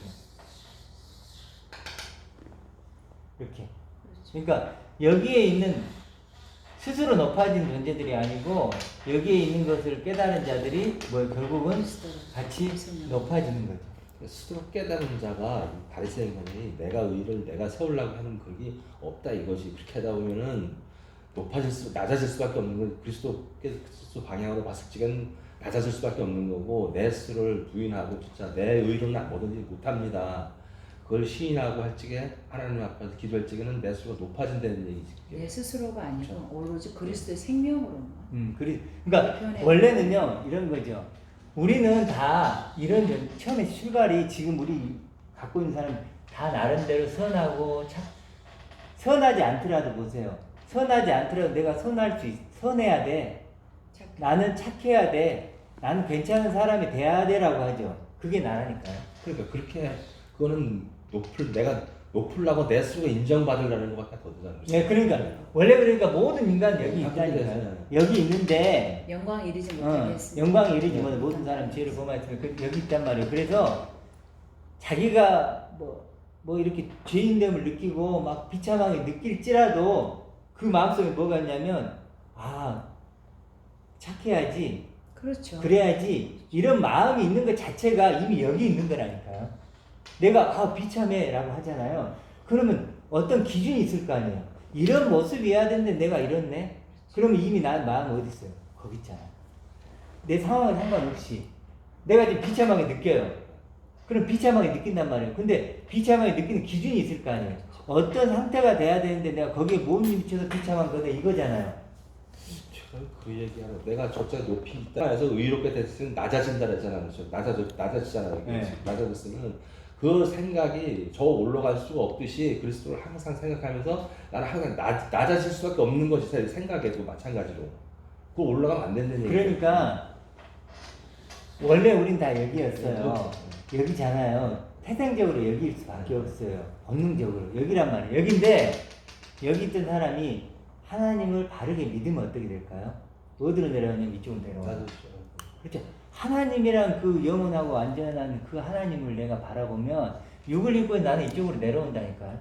[SPEAKER 1] 이렇게. 그러니까 여기에 있는 스스로 높아진 존재들이 아니고 여기에 있는 것을 깨달은 자들이 뭐 결국은 같이 높아지는 거죠.
[SPEAKER 4] 스스로 깨달은 자가 바리새인이 내가 의를 내가 세우려고 하는 그게 없다 이것이. 그렇게 하다 보면은 낮아질 수밖에 없는 건 그리스도 방향으로 봤을 적엔 낮아질 수밖에 없는 거고 내 스스로를 부인하고 진짜 내 의로는 뭐든지 못합니다. 그걸 시인하고 할 적에 하나님 앞에서 기도할 적에는 내 스스로가 높아진다는 얘기지.
[SPEAKER 2] 내 스스로가 아니고
[SPEAKER 4] 그렇죠.
[SPEAKER 2] 오로지 그리스도의 생명으로만.
[SPEAKER 1] 그러니까
[SPEAKER 2] 표현해요.
[SPEAKER 1] 원래는요 이런 거죠. 우리는 다 이런 처음에 출발이 지금 우리 갖고 있는 사람 다 나름대로 선하고 선하지 않더라도 보세요. 선하지 않더라도 내가 선해야 돼. 나는 착해야 돼. 나는 괜찮은 사람이 돼야 돼라고 하죠. 그게 나라니까요.
[SPEAKER 4] 그러니까 그렇게 그거는 내가 높으려고 내 스스로 인정받으려는 것밖에 더 되잖아요.
[SPEAKER 1] 네, 그러니까 원래 그러니까 모든 인간 여기
[SPEAKER 4] 다
[SPEAKER 1] 있다니까요.
[SPEAKER 4] 그렇잖아요.
[SPEAKER 1] 여기 있는데
[SPEAKER 2] 영광 이르지 못하게 했습니다.
[SPEAKER 1] 영광이 이르지 못해 모든 사람 죄를 범하였으면 여기 있단 말이에요. 그래서 자기가 뭐 이렇게 죄인됨을 느끼고 막 비참하게 느낄지라도 그 마음속에 뭐가 있냐면 착해야지.
[SPEAKER 2] 그렇죠.
[SPEAKER 1] 그래야지 이런 마음이 있는 것 자체가 이미 여기 있는 거라니까요. 내가 비참해라고 하잖아요. 그러면 어떤 기준이 있을 거 아니에요. 이런 모습이어야 되는데 내가 이렇네. 그러면 이미 나 마음 어디 있어요? 거기 있잖아. 내 상황에 상관없이 내가 지금 비참하게 느껴요. 그럼 비참하게 느낀단 말이에요. 근데 비참하게 느끼는 기준이 있을 거 아니에요. 어떤 상태가 돼야 되는데 내가 거기에 못 미쳐서 비참한 거다 이거잖아요.
[SPEAKER 4] 제가 그 얘기하는 내가 적자 높이 있다 해서 의롭게 됐으면 낮아진다 그랬잖아요. 낮아지잖아요.
[SPEAKER 1] 네.
[SPEAKER 4] 낮아졌으면 그 생각이 저 올라갈 수가 없듯이 그리스도를 항상 생각하면서 나는 항상 낮아질 수밖에 없는 것이 생각에도 마찬가지로 그 올라가면 안 된다는 얘기예요.
[SPEAKER 1] 그러니까 원래 우린 다 여기였어요. 여기잖아요. 태생적으로 여기일 수밖에 없어요. 본능적으로 여기란 말이에요. 여기인데 여기 있던 사람이 하나님을 바르게 믿으면 어떻게 될까요? 어디로 내려가냐면 이쪽으로 내려가요.
[SPEAKER 4] 낮아지죠.
[SPEAKER 1] 그렇죠. 하나님이란 그 영원하고 완전한 그 하나님을 내가 바라보면 육을 입고 나는 이쪽으로 내려온다니까요.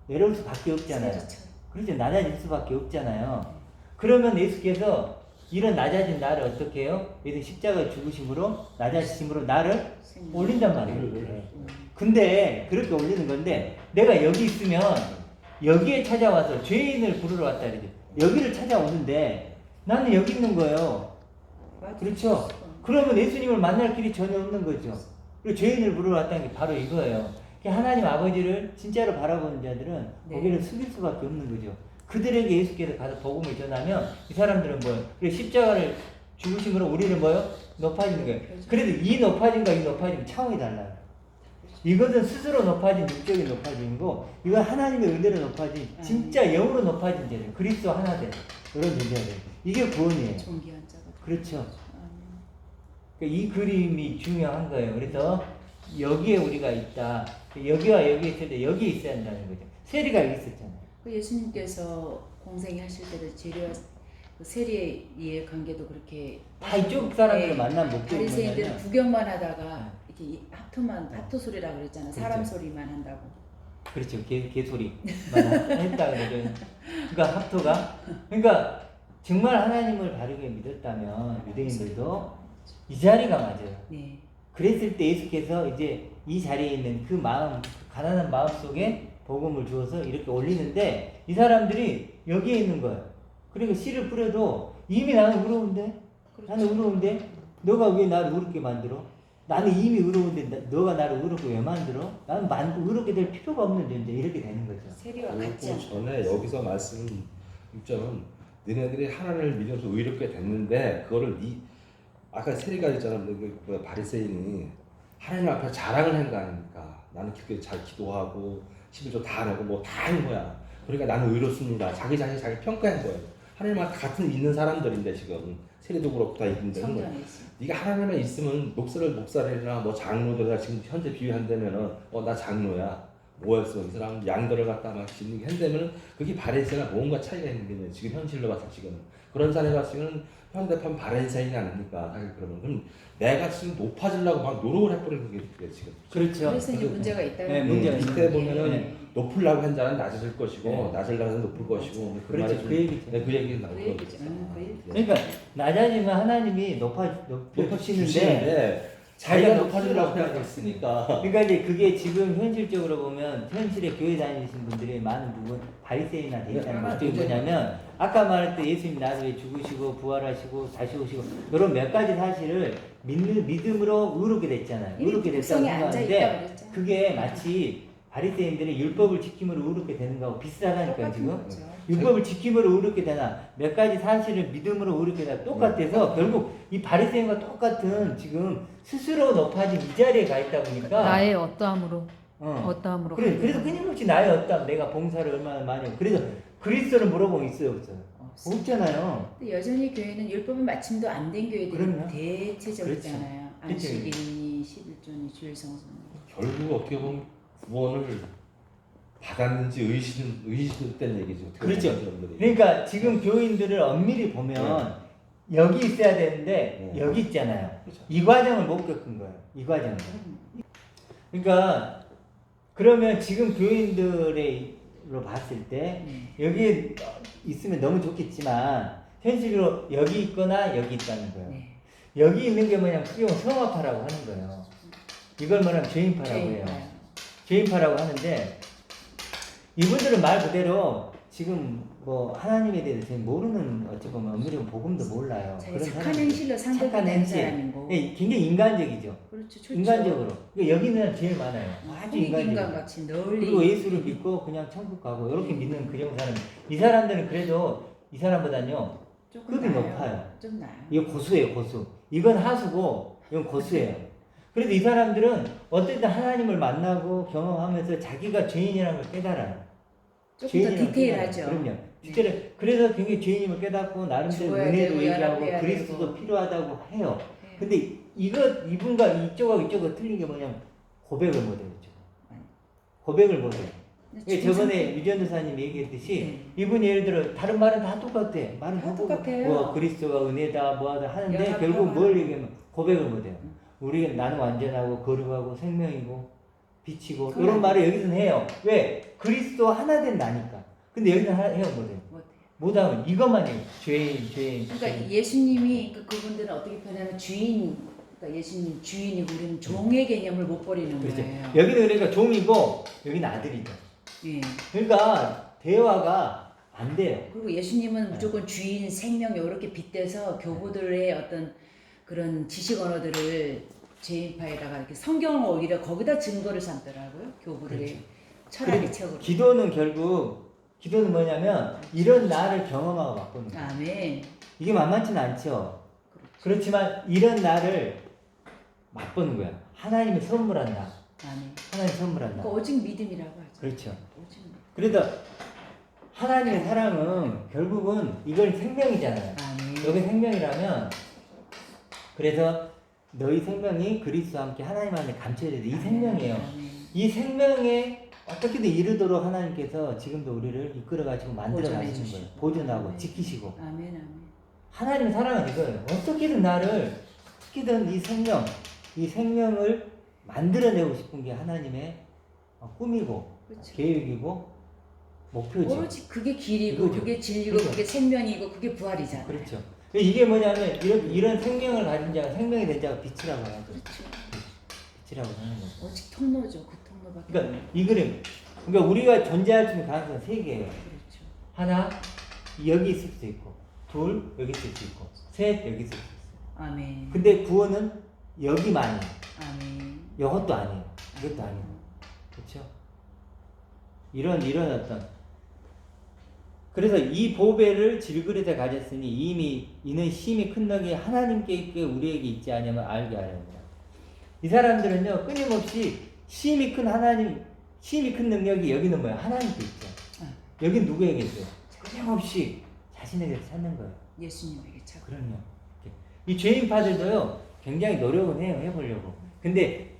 [SPEAKER 1] 내려올 수밖에 없잖아요. 그렇죠. 낮아질 수밖에 없잖아요. 그러면 예수께서 이런 낮아진 나를 어떻게 해요? 예수 십자가 죽으심으로 낮아지심으로 나를 올린단 말이에요. 근데 그렇게 올리는 건데 내가 여기 있으면 여기에 찾아와서 죄인을 부르러 왔다 이러죠. 여기를 찾아오는데 나는 여기 있는 거예요. 그렇죠. 그러면 예수님을 만날 길이 전혀 없는 거죠. 그리고 죄인을 부르러 왔다는 게 바로 이거예요. 하나님 아버지를 진짜로 바라보는 자들은 거기를 숙일 수밖에 없는 거죠. 그들에게 예수께서 가서 복음을 전하면 이 사람들은 뭐예요? 그래서 십자가를 죽으심으로 우리는 뭐예요? 높아지는 거예요. 그래도 이 높아짐과 이 높아짐 차원이 달라요. 이것은 스스로 높아진 육적인 높아짐이고 이건 하나님의 은혜로 높아진 진짜 영으로 높아진 자들 그리스도 하나 된 그런 존재들 이게 구원이에요.
[SPEAKER 2] 존귀한 자가
[SPEAKER 1] 그렇죠. 그러니까 이 그림이 중요한 거예요. 그래서 여기에 우리가 있다. 여기와 여기 있을 때 여기 있어야 한다는 거죠. 세리가 여기 있었잖아요.
[SPEAKER 2] 그 예수님께서 공생이 하실 때도 재료와 그 세리의 관계도 그렇게
[SPEAKER 1] 다 이쪽 사람들을
[SPEAKER 2] 네.
[SPEAKER 1] 만난 목적이
[SPEAKER 2] 바리새인들
[SPEAKER 1] 뭐냐면
[SPEAKER 2] 구경만 하다가 이렇게 하토 소리라 그랬잖아. 사람
[SPEAKER 1] 그렇죠.
[SPEAKER 2] 소리만 한다고.
[SPEAKER 1] 그렇죠. 개소리만 했다 그러죠. 그러니까 합토가 그러니까 정말 하나님을 바르게 믿었다면 유대인들도 이 자리가 맞아요.
[SPEAKER 2] 네.
[SPEAKER 1] 그랬을 때 예수께서 이제 이 자리에 있는 그 마음, 가난한 마음 속에 복음을 주어서 이렇게 올리는데 이 사람들이 여기에 있는 거예요. 그리고 씨를 뿌려도 이미 나는 의로운데?
[SPEAKER 2] 그렇죠.
[SPEAKER 1] 나는 의로운데? 너가 왜 나를 의롭게 만들어? 나는 이미 의로운데 너가 나를 의롭게 왜 만들어? 나는 의롭게 될 필요가 없는 존재. 이렇게 되는 거죠.
[SPEAKER 2] 세리와 같지
[SPEAKER 4] 그리고
[SPEAKER 2] 않고.
[SPEAKER 4] 전에 여기서 말씀 6절은 너네들이 하나님을 믿어서 의롭게 됐는데 그거를 아까 세리가 있잖아. 그 바리새인이 하나님 앞에 자랑을 한 거 아닙니까? 나는 그렇게 잘 기도하고 11조 다 내고 뭐 다 한 거야. 그러니까 나는 의롭습니다. 자기 평가한 거예요. 하나님한테 같은 믿는 사람들인데 지금 세리도 그렇고 다 있는데
[SPEAKER 2] 성전이지.
[SPEAKER 4] 네가 하나님만 있으면 목사들이나 뭐 장로들이나 지금 현재 비유한다면은 나 장로야. 뭐였어? 이 사람 양들을 갖다 막 짓는 게 한다면은 그게 바리새인이나 뭔가 차이가 있는 게 지금 현실로 봤을 지금 그런 사람이 봤을 때는 현대판 바리새인이 아닙니까? 그러면 그럼 내가 지금 높아지려고 막 노력을 해버리는 게 지금.
[SPEAKER 1] 그렇죠.
[SPEAKER 2] 그래서 이제 문제가 있다는
[SPEAKER 1] 네,
[SPEAKER 2] 거예요.
[SPEAKER 1] 문제가
[SPEAKER 4] 밑에 보면은
[SPEAKER 1] 네.
[SPEAKER 4] 높으려고 한 자는 낮아질 것이고
[SPEAKER 1] 네.
[SPEAKER 4] 낮으려고 하는 높을 것이고 그
[SPEAKER 1] 그렇죠.
[SPEAKER 4] 말이 좀-
[SPEAKER 1] 그 얘기죠.
[SPEAKER 4] 네, 그 얘기
[SPEAKER 2] 그 얘기죠. 그 얘기.
[SPEAKER 1] 그러니까 낮아지면 하나님이 높여주시는데
[SPEAKER 4] 높아지는데 자기가 높아지려고 했으니까.
[SPEAKER 1] 그러니까 이제 그게 지금 현실적으로 보면 현실에 교회 다니신 분들이 많은 부분 바리새인화 되어 있다는
[SPEAKER 4] 네,
[SPEAKER 1] 것이 뭐냐면 아까 말했던 예수님 나중에 죽으시고 부활하시고 다시 오시고 이런 몇 가지 사실을 믿음으로 의롭게 됐잖아요. 의롭게 됐다고
[SPEAKER 2] 국성에 앉아 있다
[SPEAKER 1] 생각하는데
[SPEAKER 2] 그랬죠.
[SPEAKER 1] 그게 마치 바리새인들이 율법을 지킴으로 의롭게 되는 거하고 비슷하다니까요.
[SPEAKER 2] 똑같은
[SPEAKER 1] 지금
[SPEAKER 2] 거죠.
[SPEAKER 1] 율법을 지킴으로 의롭게 되나 몇 가지 사실을 믿음으로 의롭게 되나 똑같아서 결국 이 바리새인과 똑같은 지금 스스로 높아진 이 자리에 가 있다 보니까
[SPEAKER 3] 나의 어떠함으로
[SPEAKER 1] 어.
[SPEAKER 3] 어떠함으로
[SPEAKER 1] 그래서 끊임없이 나의 어떤 내가 봉사를 얼마나 많이 하고 그래서 그리스도를 물어보면 있어요 없어요?
[SPEAKER 2] 없어요.
[SPEAKER 1] 없잖아요.
[SPEAKER 2] 근데 여전히 교회는 율법은 마침도 안 된 교회들이
[SPEAKER 1] 그럼요.
[SPEAKER 2] 대체적이잖아요.
[SPEAKER 1] 그렇죠.
[SPEAKER 2] 안식일이 11조니 주일성수니.
[SPEAKER 4] 결국 어떻게 보면 구원을 받았는지 의심된 얘기죠.
[SPEAKER 1] 그렇죠.
[SPEAKER 4] 사람들이.
[SPEAKER 1] 그러니까 지금 교인들을 엄밀히 보면 여기 있어야 되는데
[SPEAKER 4] 네.
[SPEAKER 1] 여기 있잖아요.
[SPEAKER 4] 그렇죠.
[SPEAKER 1] 이 과정을 못 겪은 거예요. 이 과정을. 그러니까 그러면 지금 교인들로 봤을 때 여기 있으면 너무 좋겠지만 현실로 여기 있거나 여기 있다는 거예요.
[SPEAKER 2] 네.
[SPEAKER 1] 여기 있는 게 뭐냐면 크게 보면 성화파라고 하는 거예요. 이걸 말하면 죄인파라고 해요. 죄인파라고 하는데 이분들은 말 그대로 지금 뭐 하나님에 대해서 저희 모르는 어찌 보면 엄밀히 복음도 몰라요.
[SPEAKER 2] 자기 착한
[SPEAKER 1] 사람들이.
[SPEAKER 2] 행실로
[SPEAKER 1] 착한
[SPEAKER 2] 상대되는
[SPEAKER 1] 행실.
[SPEAKER 2] 사람이고.
[SPEAKER 1] 예, 굉장히 인간적이죠.
[SPEAKER 2] 그렇죠. 좋죠.
[SPEAKER 1] 인간적으로. 그러니까 여기는 제일 많아요. 아주
[SPEAKER 2] 아주
[SPEAKER 1] 인간적으로.
[SPEAKER 2] 인간같이 널리.
[SPEAKER 1] 그리고 예수를 믿고 그냥 천국 가고 이렇게 믿는 그런 사람. 이 사람들은 그래도 이 사람보다는요
[SPEAKER 2] 조금
[SPEAKER 1] 급이
[SPEAKER 2] 나아요.
[SPEAKER 1] 높아요.
[SPEAKER 2] 좀 나아요.
[SPEAKER 1] 이거 고수예요, 고수. 이건 하수고 이건 고수예요. 그래도 이 사람들은 어쨌든 하나님을 만나고 경험하면서 자기가 죄인이라는 걸 깨달아요.
[SPEAKER 2] 조금 더
[SPEAKER 1] 죄인이라는
[SPEAKER 2] 디테일하죠.
[SPEAKER 1] 걸 깨달아요. 그럼요.
[SPEAKER 2] 네.
[SPEAKER 1] 실제로 그래서 굉장히 죄인임을 깨닫고 나름대로
[SPEAKER 2] 죽어야
[SPEAKER 1] 은혜도
[SPEAKER 2] 되고
[SPEAKER 1] 얘기하고
[SPEAKER 2] 연합해야
[SPEAKER 1] 그리스도도
[SPEAKER 2] 되고.
[SPEAKER 1] 필요하다고 해요.
[SPEAKER 2] 네.
[SPEAKER 1] 근데 이분과 이쪽하고 이쪽하고 틀린 게 뭐냐면 고백을 못해요. 고백을 못해요.
[SPEAKER 2] 근데
[SPEAKER 1] 저번에 유전도사님이 얘기했듯이 이분이 예를 들어 다른 말은 다 똑같대. 말은
[SPEAKER 2] 다
[SPEAKER 1] 똑같고
[SPEAKER 2] 똑같아요.
[SPEAKER 1] 뭐 그리스도가 은혜다 뭐하다 하는데
[SPEAKER 2] 연합하고
[SPEAKER 1] 결국 뭘
[SPEAKER 2] 하는
[SPEAKER 1] 얘기하면 고백을 못해요. 우리 나는 완전하고 거룩하고 생명이고 빛이고
[SPEAKER 2] 그건
[SPEAKER 1] 이런
[SPEAKER 2] 안
[SPEAKER 1] 말을 여기서는 해요. 왜? 그리스도 하나 된 나니까. 근데 여기서는 해요 못해요.
[SPEAKER 2] 못해요.
[SPEAKER 1] 못하면 이것만 해요. 죄인.
[SPEAKER 2] 그러니까 예수님이 그분들은 어떻게 표현하면 주인, 그러니까 예수님 주인이고 우리는 종의 개념을 못 버리는
[SPEAKER 1] 그렇죠.
[SPEAKER 2] 거예요.
[SPEAKER 1] 여기는 그러니까 종이고 여기는 아들이죠.
[SPEAKER 2] 예.
[SPEAKER 1] 그러니까 대화가 안 돼요.
[SPEAKER 2] 그리고 예수님은 무조건 주인, 생명 이렇게 빗대서 교부들의 어떤 그런 지식 언어들을 제인파에다가 이렇게 성경을 오히려 거기다 증거를 삼더라고요. 교부들의
[SPEAKER 1] 그렇죠.
[SPEAKER 2] 철학의 책으로.
[SPEAKER 1] 기도는 뭐냐면 이런 나를 경험하고 바꾸는 거예요.
[SPEAKER 2] 아멘.
[SPEAKER 1] 이게 만만치는 않죠. 그렇지만 이런 나를 맛보는 거야. 하나님이 선물한 나.
[SPEAKER 2] 아멘.
[SPEAKER 1] 하나님 선물한 나.
[SPEAKER 2] 그 오직 믿음이라고 하죠.
[SPEAKER 1] 그렇죠.
[SPEAKER 2] 오직 믿음.
[SPEAKER 1] 그래서 하나님의 사랑은 결국은 이건 생명이잖아요.
[SPEAKER 2] 아멘.
[SPEAKER 1] 여기 생명이라면 그래서 너희 생명이 그리스도와 함께 하나님 안에 감춰야 돼. 이 생명이에요.
[SPEAKER 2] 아멘.
[SPEAKER 1] 이 생명에 어떻게든 이르도록 하나님께서 지금도 우리를 이끌어가지고 만들어
[SPEAKER 2] 보존해
[SPEAKER 1] 가시는
[SPEAKER 2] 주시고.
[SPEAKER 1] 거예요. 보존하고
[SPEAKER 2] 아멘.
[SPEAKER 1] 지키시고.
[SPEAKER 2] 아멘. 아멘.
[SPEAKER 1] 하나님의 사랑은 이거예요. 어떻게든 나를 어떻게든 이 생명을 만들어내고 싶은 게 하나님의 꿈이고
[SPEAKER 2] 그렇죠.
[SPEAKER 1] 계획이고 목표죠.
[SPEAKER 2] 오로지 그게 길이고
[SPEAKER 1] 이거죠.
[SPEAKER 2] 그게 진리고
[SPEAKER 1] 그렇죠.
[SPEAKER 2] 그게 생명이고 그게 부활이잖아요.
[SPEAKER 1] 그렇죠. 이게 뭐냐면 이런 생명을 가진 자가 생명이 된 자가 빛이라고 하죠.
[SPEAKER 2] 그렇죠.
[SPEAKER 1] 빛이라고 하는 거죠.
[SPEAKER 2] 오직 통로죠. 그 통로밖에.
[SPEAKER 1] 그러니까 이 그림, 그러니까 우리가 존재할 수 있는 가능성은 세 개예요.
[SPEAKER 2] 그렇죠.
[SPEAKER 1] 하나, 여기 있을 수 있고, 둘, 여기 있을 수 있고, 셋, 여기 있을 수 있어요.
[SPEAKER 2] 아멘.
[SPEAKER 1] 근데 구원은 여기만이에요.
[SPEAKER 2] 아멘.
[SPEAKER 1] 이것도 아니에요. 이것도 아니에요. 그렇죠? 이런 어떤 그래서 이 보배를 질그릇에 가졌으니 이미 이는 심히 큰 덕이 하나님께 있게 우리에게 있지 않으면 알게 하렵니다. 이 사람들은요 끊임없이 심히 큰 능력이 여기는 뭐야? 하나님께 있죠. 여긴 누구에게 있어요? 끊임없이 자신에게 찾는 거예요.
[SPEAKER 2] 예수님에게 찾고.
[SPEAKER 1] 그럼요. 이 죄인파들도요 굉장히 노력은 해요. 해보려고. 근데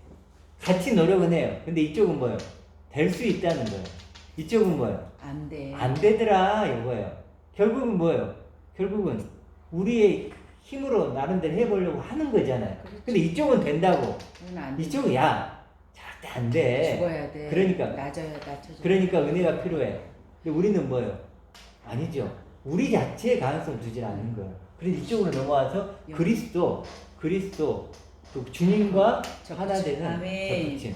[SPEAKER 1] 같이 노력은 해요. 근데 이쪽은 뭐예요? 될 수 있다는 거예요. 이쪽은 뭐예요?
[SPEAKER 2] 안 돼.
[SPEAKER 1] 안 되더라 이거예요. 결국은 뭐예요? 결국은 우리의 힘으로 나름대로 해보려고 하는 거잖아요.
[SPEAKER 2] 그렇죠.
[SPEAKER 1] 근데 이쪽은 된다고.
[SPEAKER 2] 그건 안 돼.
[SPEAKER 1] 이쪽은 야 절대 안 돼.
[SPEAKER 2] 죽어야 돼.
[SPEAKER 1] 그러니까.
[SPEAKER 2] 낮춰져.
[SPEAKER 1] 그러니까 은혜가 필요해. 근데 우리는 뭐예요? 아니죠. 우리 자체의 가능성을 두질 않는 거예요. 그래서 이쪽으로 넘어와서 그리스도 또 주님과 하나 되는
[SPEAKER 2] 아멘.
[SPEAKER 1] 접붙임.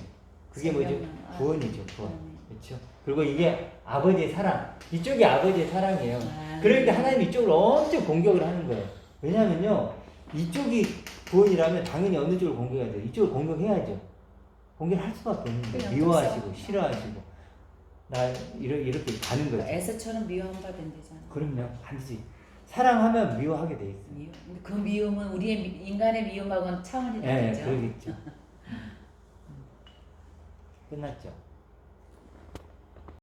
[SPEAKER 1] 그게 뭐죠?
[SPEAKER 2] 생명나.
[SPEAKER 1] 구원이죠. 구원.
[SPEAKER 2] 아멘.
[SPEAKER 1] 그렇죠? 그리고 이게 아버지의 사랑. 이쪽이 아버지의 사랑이에요.
[SPEAKER 2] 아멘.
[SPEAKER 1] 그러니까 하나님이 이쪽으로 엄청 공격을 하는 거예요. 왜냐면요. 이쪽이 구원이라면 당연히 어느 쪽을 공격해야 돼요. 이쪽을 공격해야죠. 공격을 할 수밖에 없는 거예요.
[SPEAKER 2] 그냥
[SPEAKER 1] 미워하시고
[SPEAKER 2] 또
[SPEAKER 1] 싫어하시고 나 이렇게 가는 거죠.
[SPEAKER 2] 에서처럼 미워받은 되잖아.
[SPEAKER 1] 그럼요. 반드시 사랑하면 미워하게 돼 있어요.
[SPEAKER 2] 미움. 근데 그 미움은 우리의 인간의 미움하고는 차원이
[SPEAKER 1] 예,
[SPEAKER 2] 다르죠.
[SPEAKER 1] 그러겠죠. 끝났죠.